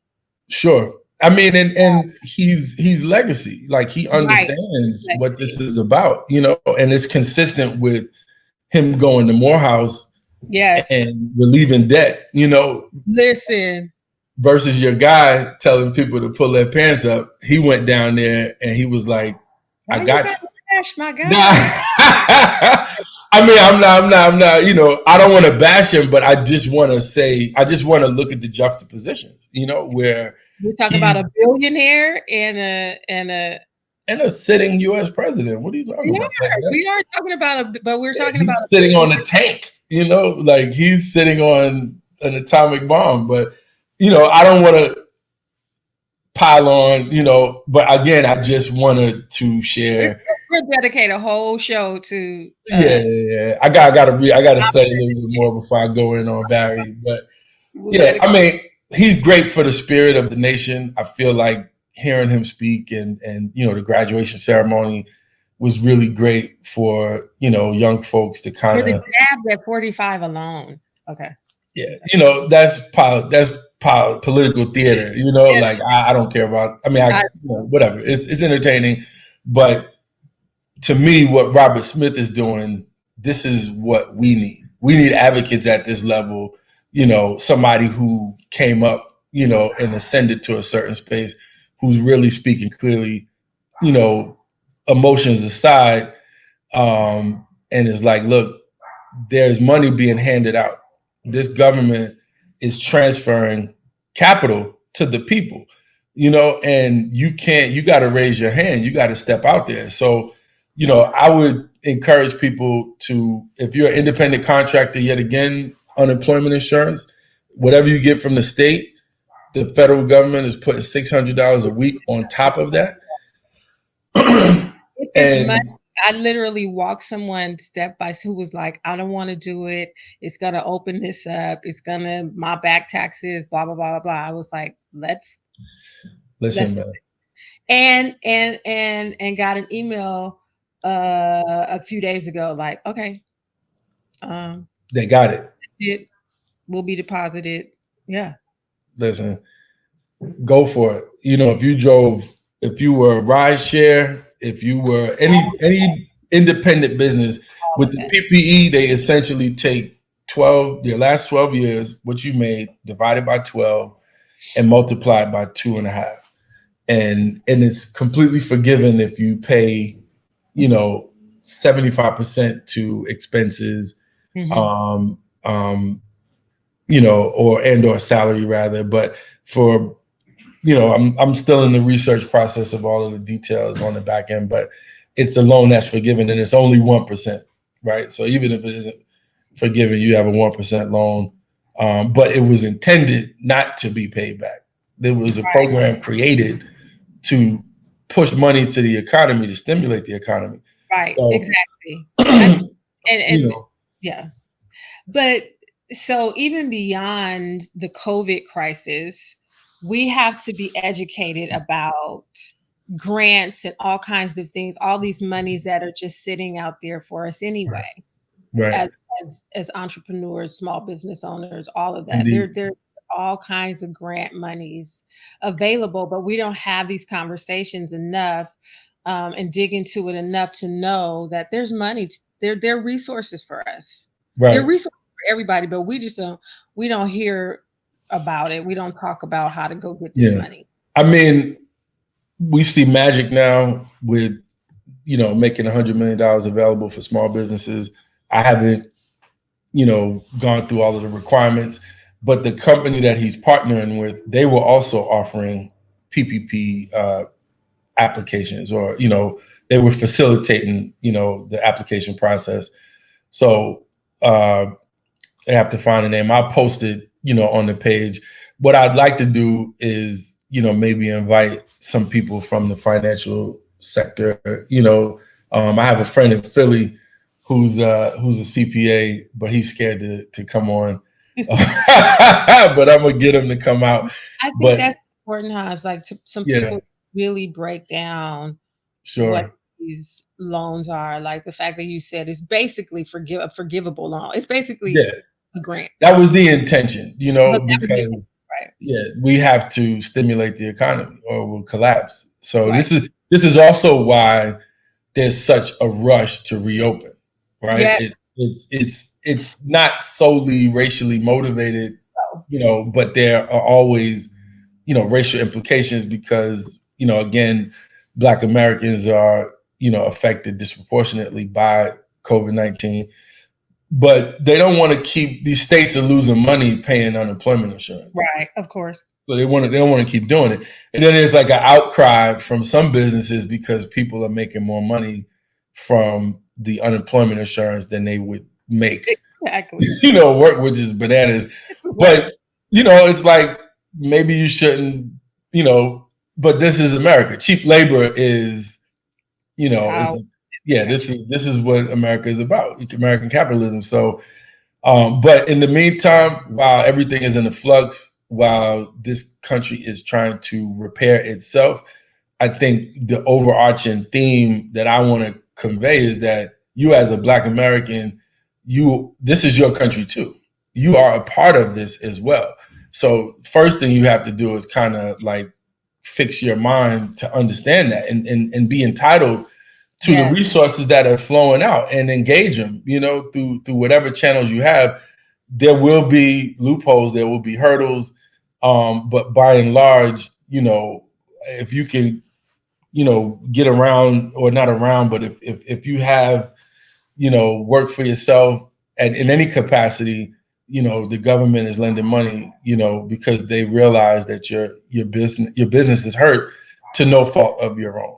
sure. I mean, and he's legacy. Like he Right. understands what this Legacy. is about, and it's consistent with him going to Morehouse Yes. and relieving debt, Listen, versus your guy telling people to pull their pants up. He went down there and he was like, I why you got got to bash my you. Nah. guy? I mean, I'm not, I don't want to bash him, but I just want to say, I just want to look at the juxtapositions, where We're talking about he a billionaire and a sitting U.S. president. What are you talking we about? Like are that? we are talking about but we're talking about He's a sitting on billionaire. a tank, like he's sitting on an atomic bomb. But, I don't want to pile on, but again, I just wanted to We're, share. we'll dedicate a whole show to Yeah, yeah, yeah. I gotta study a little bit more before I go in on Barry. But we'll yeah, dedicate I mean, he's great for the spirit of the nation. I feel like hearing him speak and the graduation ceremony was really great for young folks to for kind the of, jab at 45 alone. Okay. yeah, that's political theater. Yeah, Like I don't care about. I mean, I, whatever. It's entertaining, but to me, what Robert Smith is doing, this is what we need. We need advocates at this level. Somebody who came up, and ascended to a certain space, who's really speaking clearly. You know, Emotions aside, and it's like, look, there's money being handed out. This government is transferring capital to the people, and you got to raise your hand. You got to step out there. So, I would encourage people to, if you're an independent contractor, yet again, unemployment insurance, whatever you get from the state, the federal government is putting $600 a week on top of that. if it's money, And I literally walked someone step by who was like, I don't want to do it. It's gonna open this up. It's gonna my back taxes, blah blah blah blah blah. I was like, listen, let's man, and got an email a few days ago, like, okay, um, they got it. it will be deposited. Yeah. Listen, go for it. If you were a ride share, if you were any independent business All with of the that. PPE, they essentially take your last 12 years, what you made, divided by 12, and multiplied by 2.5. And it's completely forgiven if you pay, you know, 75% to expenses, Hmm. um, um, or salary rather. But for I'm still in the research process of all of the details on the back end, but it's a loan that's forgiven and it's only 1%, right? So even if it isn't forgiven, you have a 1% loan. But it was intended not to be paid back. There was a program created to push money to the economy, to stimulate the economy. Right. So, Exactly. I, you and know, yeah. But so even beyond the COVID crisis, we have to be educated about grants and all kinds of things, all these monies that are just sitting out there for us right, anyway, right, as as entrepreneurs, small business owners, all of that. indeed, There are all kinds of grant monies available, but we don't have these conversations enough and dig into it enough to know that there's money. they're resources for us. They're Right. resources for everybody, but we don't hear about it. We don't talk about how to go get this Yeah. money. I mean, we see magic now with, making $100 million available for small businesses. I haven't, gone through all of the requirements, but the company that he's partnering with, they were also offering PPP applications, or, they were facilitating, the application process. So they have to find a name. I posted, on the page. What I'd like to do is, maybe invite some people from the financial sector. I have a friend in Philly who's a CPA, but he's scared to come on. But I'm gonna get him to come out. I think But that's important, how it's like some yeah, people really break down what sure. these loans are. Like the fact that you said it's basically a forgivable loan. It's basically Yeah, a grant, that was the intention, but that was the intention, because right? yeah, we have to stimulate the economy or we'll collapse. So Right. this is also why there's such a rush to reopen, right? Yes. It's not solely racially motivated, So, but there are always, racial implications because, again, Black Americans are, affected disproportionately by COVID-19. But they don't want to keep, these states are losing money paying unemployment insurance. right. Of course. So they don't want to keep doing it. And then there's like an outcry from some businesses because people are making more money from the unemployment insurance than they would make, Exactly. work, which is bananas. Right. But, it's like maybe you shouldn't, but this is America. Cheap labor is, is How yeah, yeah. this is what America is about, American capitalism. So but in the meantime, while everything is in the flux, while this country is trying to repair itself, I think the overarching theme that I want to convey is that you, as a Black American, this is your country too. You are a part of this as well. So first thing you have to do is kind of like fix your mind to understand that, and be entitled to the Yes. resources that are flowing out, and engage them, through whatever channels you have. There will be loopholes, there will be hurdles, but by and large, if you can, get around, or not around, but if you have, work for yourself and in any capacity, the government is lending money, because they realize that your business is hurt to no fault of your own,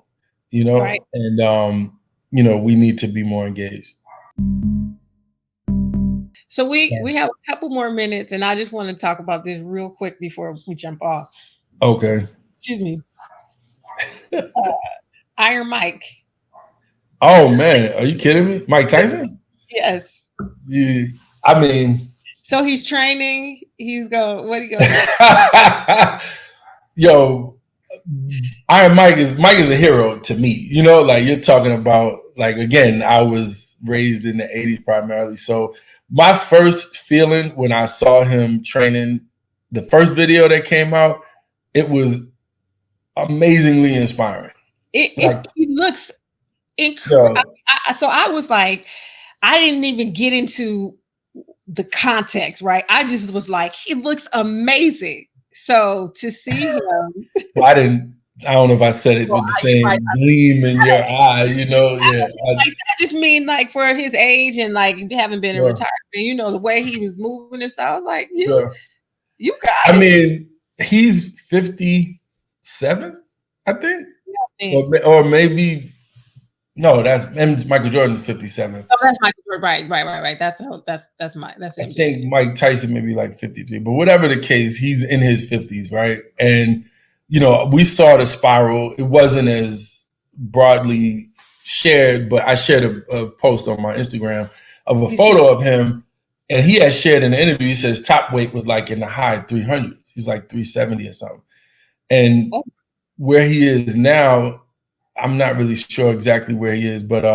Right. and we need to be more engaged. So we So, we have a couple more minutes, and I just want to talk about this real quick before we jump off. okay. Excuse me. Uh, Iron Mike. Oh man, are you kidding me? Mike Tyson? Yes. You, I mean, So he's training. He's going. What are you gonna do? yo, Iron Mike is a hero to me. Like you're talking about. Like again, I was raised in the '80s primarily, so my first feeling when I saw him training, the first video that came out, it was amazingly inspiring. Like, He looks incredible. yo, So I was like, I didn't even get into the context, right? I just was like, he looks amazing. So to see him, well, I don't know if I said it well, with the you might same gleam in your eye. Yeah, like I just mean like for his age and like having been in sure, retirement, the way he was moving and stuff. I was like, sure. you got I it. mean, he's 57, I think, Yeah, or maybe no. Michael Jordan's 57. oh, that's Michael Jordan. Right. That's I MJ. think Mike Tyson may be like 53, but whatever the case, he's in his 50s, right? And we saw the spiral. It wasn't as broadly shared, but I shared a post on my Instagram of a He's 50. photo of him, and he had shared in the interview. He says top weight was like in the high 300s. He was like 370 or something. And Oh, where he is now, I'm not really sure exactly where he is, but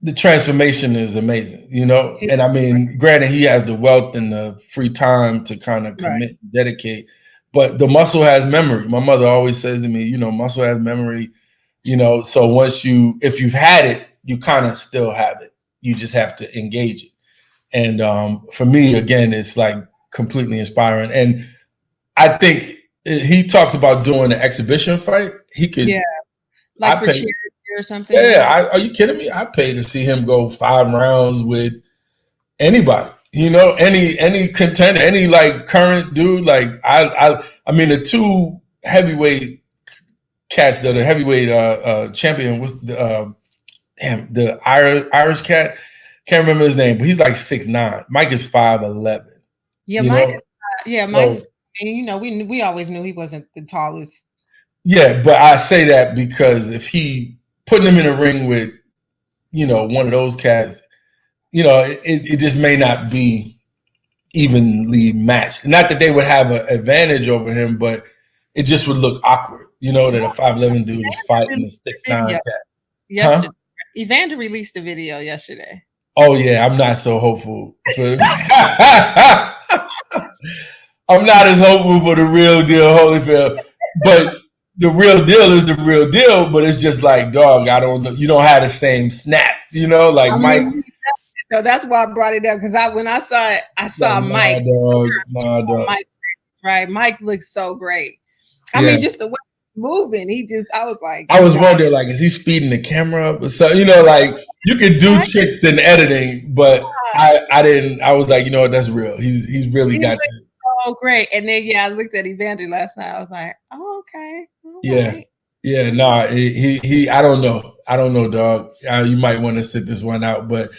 the transformation is amazing, and I mean, granted, he has the wealth and the free time to kind of right. commit, dedicate, but the muscle has memory. My mother always says to me, muscle has memory, so if you've had it, you kind of still have it. You just have to engage it. And for me, again, it's like completely inspiring. And I think he talks about doing an exhibition fight. He could. Yeah, like I for pay. charity or something. Yeah, Yeah. are you kidding me? I pay to see him go 5 rounds with anybody. You know, any contender, any like current dude. Like I mean, the two heavyweight cats that are heavyweight champion was the Irish cat. Can't remember his name, but he's like 6'9". Mike is 5'11". Yeah, You Mike. know, Yeah, Mike. so I mean, we always knew he wasn't the tallest. yeah. But I say that because if he putting him in a ring with one of those cats, it just may not be evenly matched. Not that they would have an advantage over him, but it just would look awkward. That a 5'11" dude is fighting a 6'9" Video cat. Huh? yesterday. Evander released a video yesterday. Oh yeah, I'm not so hopeful for. I'm not as hopeful for the real deal, Holyfield. But the real deal is the real deal. But it's just like, dog, I don't know. You don't have the same snap, like I Mike. mean, so that's why I brought it up because when I saw it, I saw Like, Mike. nah, dog. Mike, right? Mike looks so great. I Yeah. mean, just the way he's moving, I was like, I was wondering, like, is he speeding the camera up? So, like, you could do tricks in editing, but I didn't. I was like, what? That's real. He's really got that. Oh, great. And then, I looked at Evander last night. I was like, oh, okay. All Yeah. right. Yeah, nah, he. I don't know, dog. You might want to sit this one out, but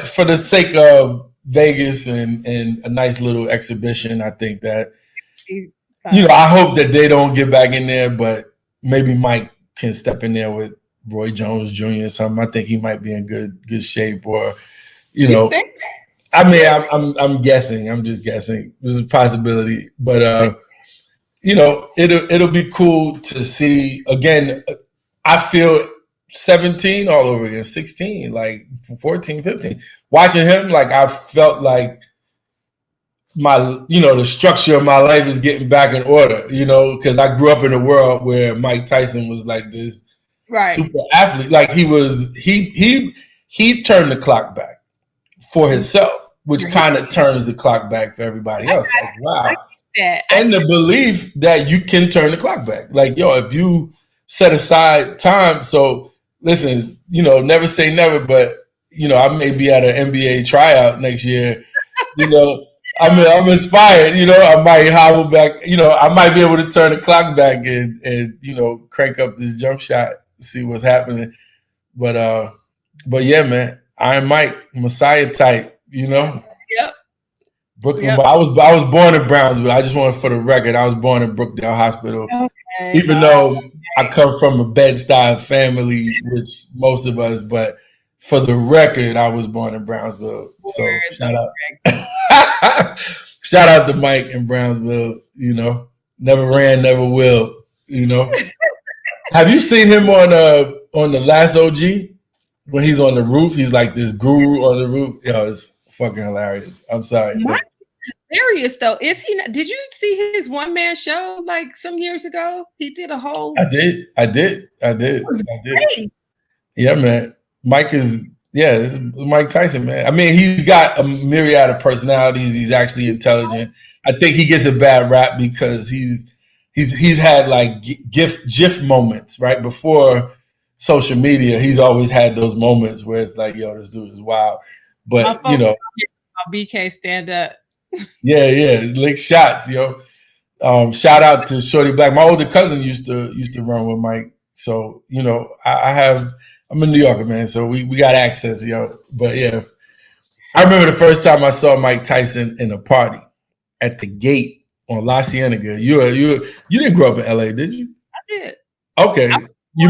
for the sake of Vegas and a nice little exhibition, I think that I hope that they don't get back in there, but maybe Mike can step in there with Roy Jones Jr. or something. I think he might be in good shape, or I mean, I'm guessing. I'm just guessing. There's a possibility, but it'll be cool to see again. I feel 17 all over again, 16, like 14, 15. Watching him, like I felt like the structure of my life is getting back in order, because I grew up in a world where Mike Tyson was like this super athlete. Like he turned the clock back for himself, which kind of turns the clock back for everybody else. Like, wow. And the belief that you can turn the clock back. Like, if you set aside time. So listen, never say never, but I may be at an NBA tryout next year. I'm inspired. I might hobble back. I might be able to turn the clock back and crank up this jump shot, see what's happening. But yeah, man, Iron Mike, Messiah type. Yep. Brooklyn. Yep. I was born in Brownsville. I just want for the record, I was born in Brookdale Hospital. Okay, even though I come from a Bed-Stuy family, which most of us, but for the record, I was born in Brownsville. So shout out. Shout out to Mike in Brownsville, Never ran, never will, Have you seen him on the Last OG? When he's on the roof, he's like this guru on the roof. It's fucking hilarious. I'm sorry. Mike is hilarious though. Is he not, did you see his one-man show like some years ago? He did a whole I did. Great. Yeah, man. Mike is this is Mike Tyson, man. I mean, he's got a myriad of personalities. He's actually intelligent. I think he gets a bad rap because he's had like GIF moments, right? Before social media, he's always had those moments where it's like, yo, this dude is wild. But BK stand up. yeah, lick shots, yo. Shout out to Shorty Black. My older cousin used to run with Mike. So, I'm a New Yorker, man. So we got access, yo. But yeah, I remember the first time I saw Mike Tyson in a party at the gate on La Cienega. You didn't grow up in LA, did you? I did. Okay. You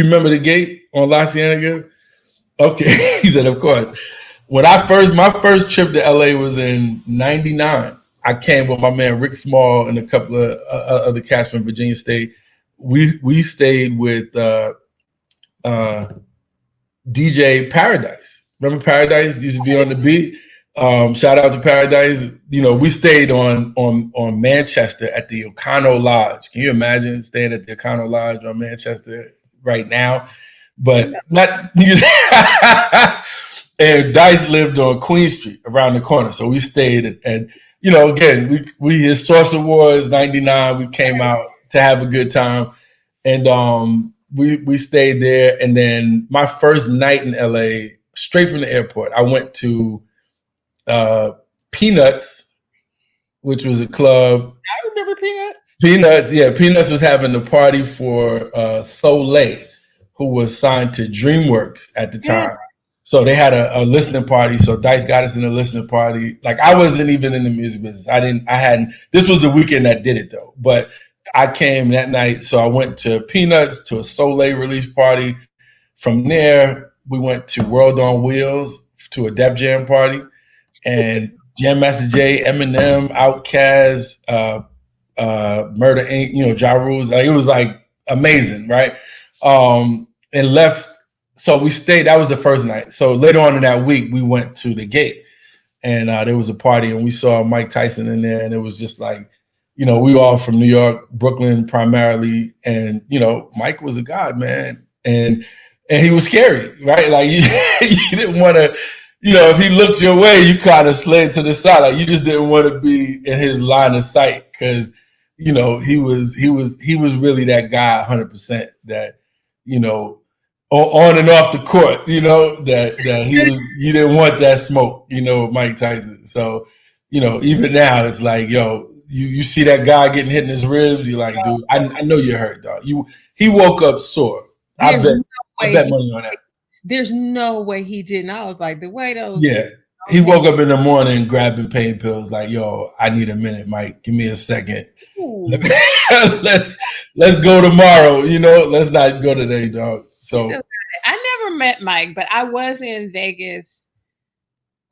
remember the gate on La Cienega? Okay. He said, of course. When my first trip to LA was in '99. I came with my man Rick Small and a couple of other cats from Virginia State. We stayed with DJ Paradise. Remember Paradise used to be on the beat. Shout out to Paradise. We stayed on Manchester at the O'Connell Lodge. Can you imagine staying at the O'Connell Lodge on Manchester right now? but No. not. And Dice lived on Queen Street around the corner, so we stayed and again we his Source Awards '99. We came out to have a good time, and we stayed there. And then my first night in LA, straight from the airport, I went to uh, Peanuts, which was a club. I remember Peanuts. Peanuts, yeah, Peanuts was having the party for Soleil, who was signed to DreamWorks at the Yeah. time. So they had a listening party. So Dice got us in a listening party. Like I wasn't even in the music business. I hadn't. This was the weekend that did it though. But I came that night, so I went to Peanuts to a Soleil release party. From there, we went to World on Wheels to a Def Jam party, and Jam Master Jay, Eminem, Outkast, Murder Inc., Ja Rule's. Like, it was like amazing, right? And left. So we stayed. That was the first night. So later on in that week, we went to the Gate, and there was a party, and we saw Mike Tyson in there, and it was just like, we were all from New York, Brooklyn primarily, and Mike was a god, man, and he was scary, right? Like you didn't want to, if he looked your way, you kind of slid to the side, like you just didn't want to be in his line of sight because he was really that guy, 100%. That you know on and off the court, that he didn't want that smoke, Mike Tyson. So, even now it's like, yo, you see that guy getting hit in his ribs, you're like, dude, I know you're hurt, dog. He woke up sore. I There's bet no I way bet he. money on that. There's no way he didn't. I was like, the way Yeah. He those woke hands. up in the morning grabbing pain pills, like, yo, I need a minute, Mike. Give me a second. Let me, Ooh, let's go tomorrow. Let's not go today, dog. he still got So, it. I never met Mike, but I was in Vegas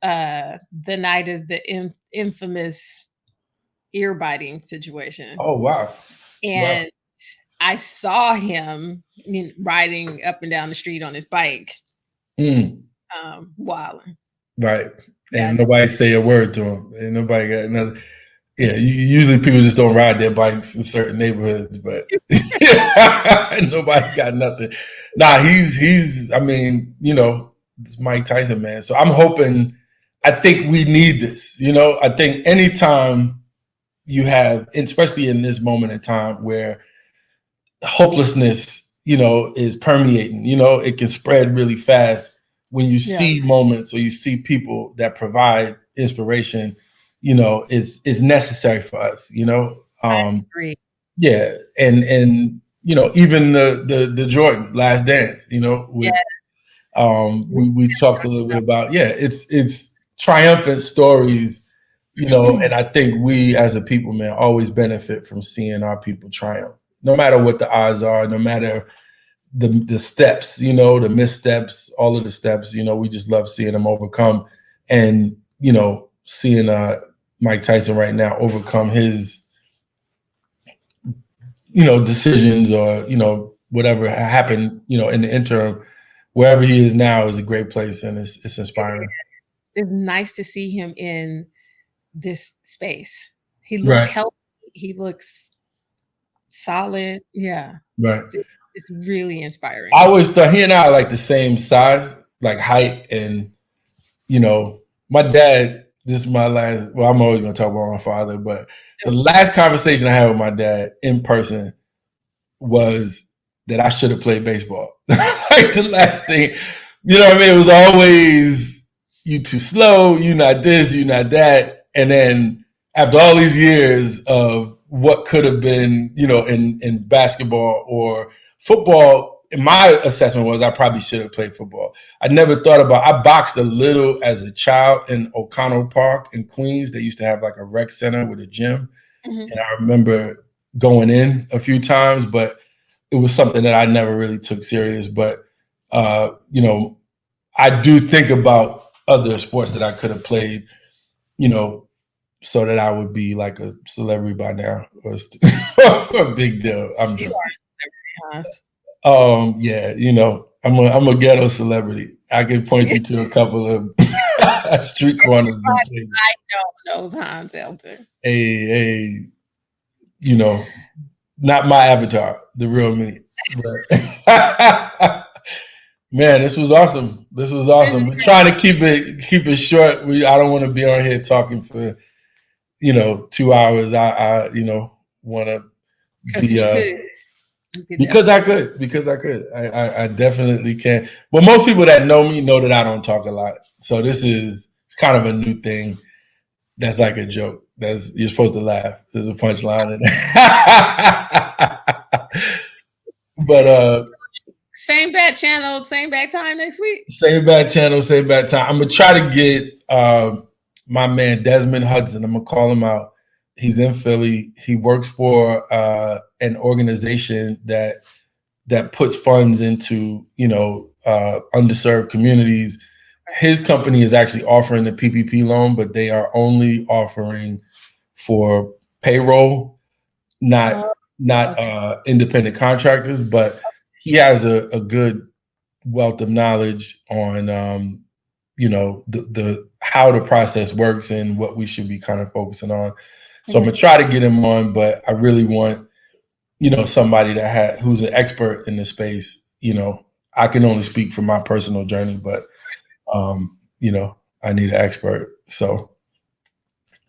the night of the infamous ear biting situation. oh wow, wow, And I saw him riding up and down the street on his bike, mm, wilding. right. Yeah, I And never. nobody say a word to him. And nobody got another. Yeah, usually people just don't ride their bikes in certain neighborhoods, but nobody got nothing. Nah, he's. I mean, it's Mike Tyson, man. So I'm hoping. I think we need this. I think anytime you have, especially in this moment in time where hopelessness, is permeating, it can spread really fast. When you Yeah, see moments or you see people that provide inspiration, it's necessary for us, I agree. yeah. And even the Jordan Last Dance, Yeah, which we we talked a talked little bit about about. Yeah, it's triumphant stories, and I think we as a people, man, always benefit from seeing our people triumph, no matter what the odds are, no matter the steps, the missteps, all of the steps. We just love seeing them overcome, and seeing Mike Tyson right now overcome his decisions, or whatever happened in the interim. Wherever he is now is a great place, and it's inspiring. it's nice to see him in this space. He looks Right, healthy. He looks solid. Yeah, right. it's really I inspiring. always thought he and I are like the same size, like height, and you know, my dad. This is my last. Well, I'm always gonna talk about my father, but the last conversation I had with my dad in person was that I should have played baseball. That's like the last thing. You know what I mean? It was always you too slow, you not this, you not that. And then after all these years of what could have been, in basketball or football, my assessment was I probably should have played football. I never thought about I boxed a little as a child in O'Connell Park in Queens. They used to have like a rec center with a gym. Mhm. And I remember going in a few times, but it was something that I never really took serious. But uh, you know, I do think about other sports that I could have played, you know, so that I would be like a celebrity by now, or a big deal. I'm You joking. are, huh? Yeah, I'm a ghetto celebrity. I can point you to a couple of street corners and places. I know those Hans Elter. Hey, you know, not my avatar, the real me. But Man, this was awesome. This was This is awesome. We're trying to keep it short. I don't want to be on here talking for 2 hours. I want to because be you could because definitely. I could. I definitely can. But most people that know me know that I don't talk a lot. So this is kind of a new thing. That's like a joke. That's You're supposed to laugh. There's a punchline in there. But Same bat channel, same bat time next week. same bad channel, same bad time. I'm gonna try to get my man Desmond Hudson. I'm gonna call him out. He's in Philly. He works for an organization that puts funds into underserved communities. His company is actually offering the PPP loan, but they are only offering for payroll, not Oh, not okay. independent contractors. But he has a good wealth of knowledge on the how the process works and what we should be kind of focusing on. So I'm Mhm. gonna try to get him on, but I really want somebody who's an expert in this space. I can only speak from my personal journey, but I need an expert. So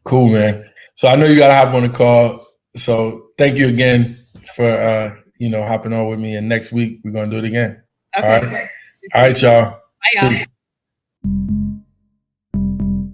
cool, man. So I know you gotta hop on the call. So thank you again for hopping on with me. And next week we're gonna do it again. All Okay. right. All right, y'all. Bye, y'all. Peace.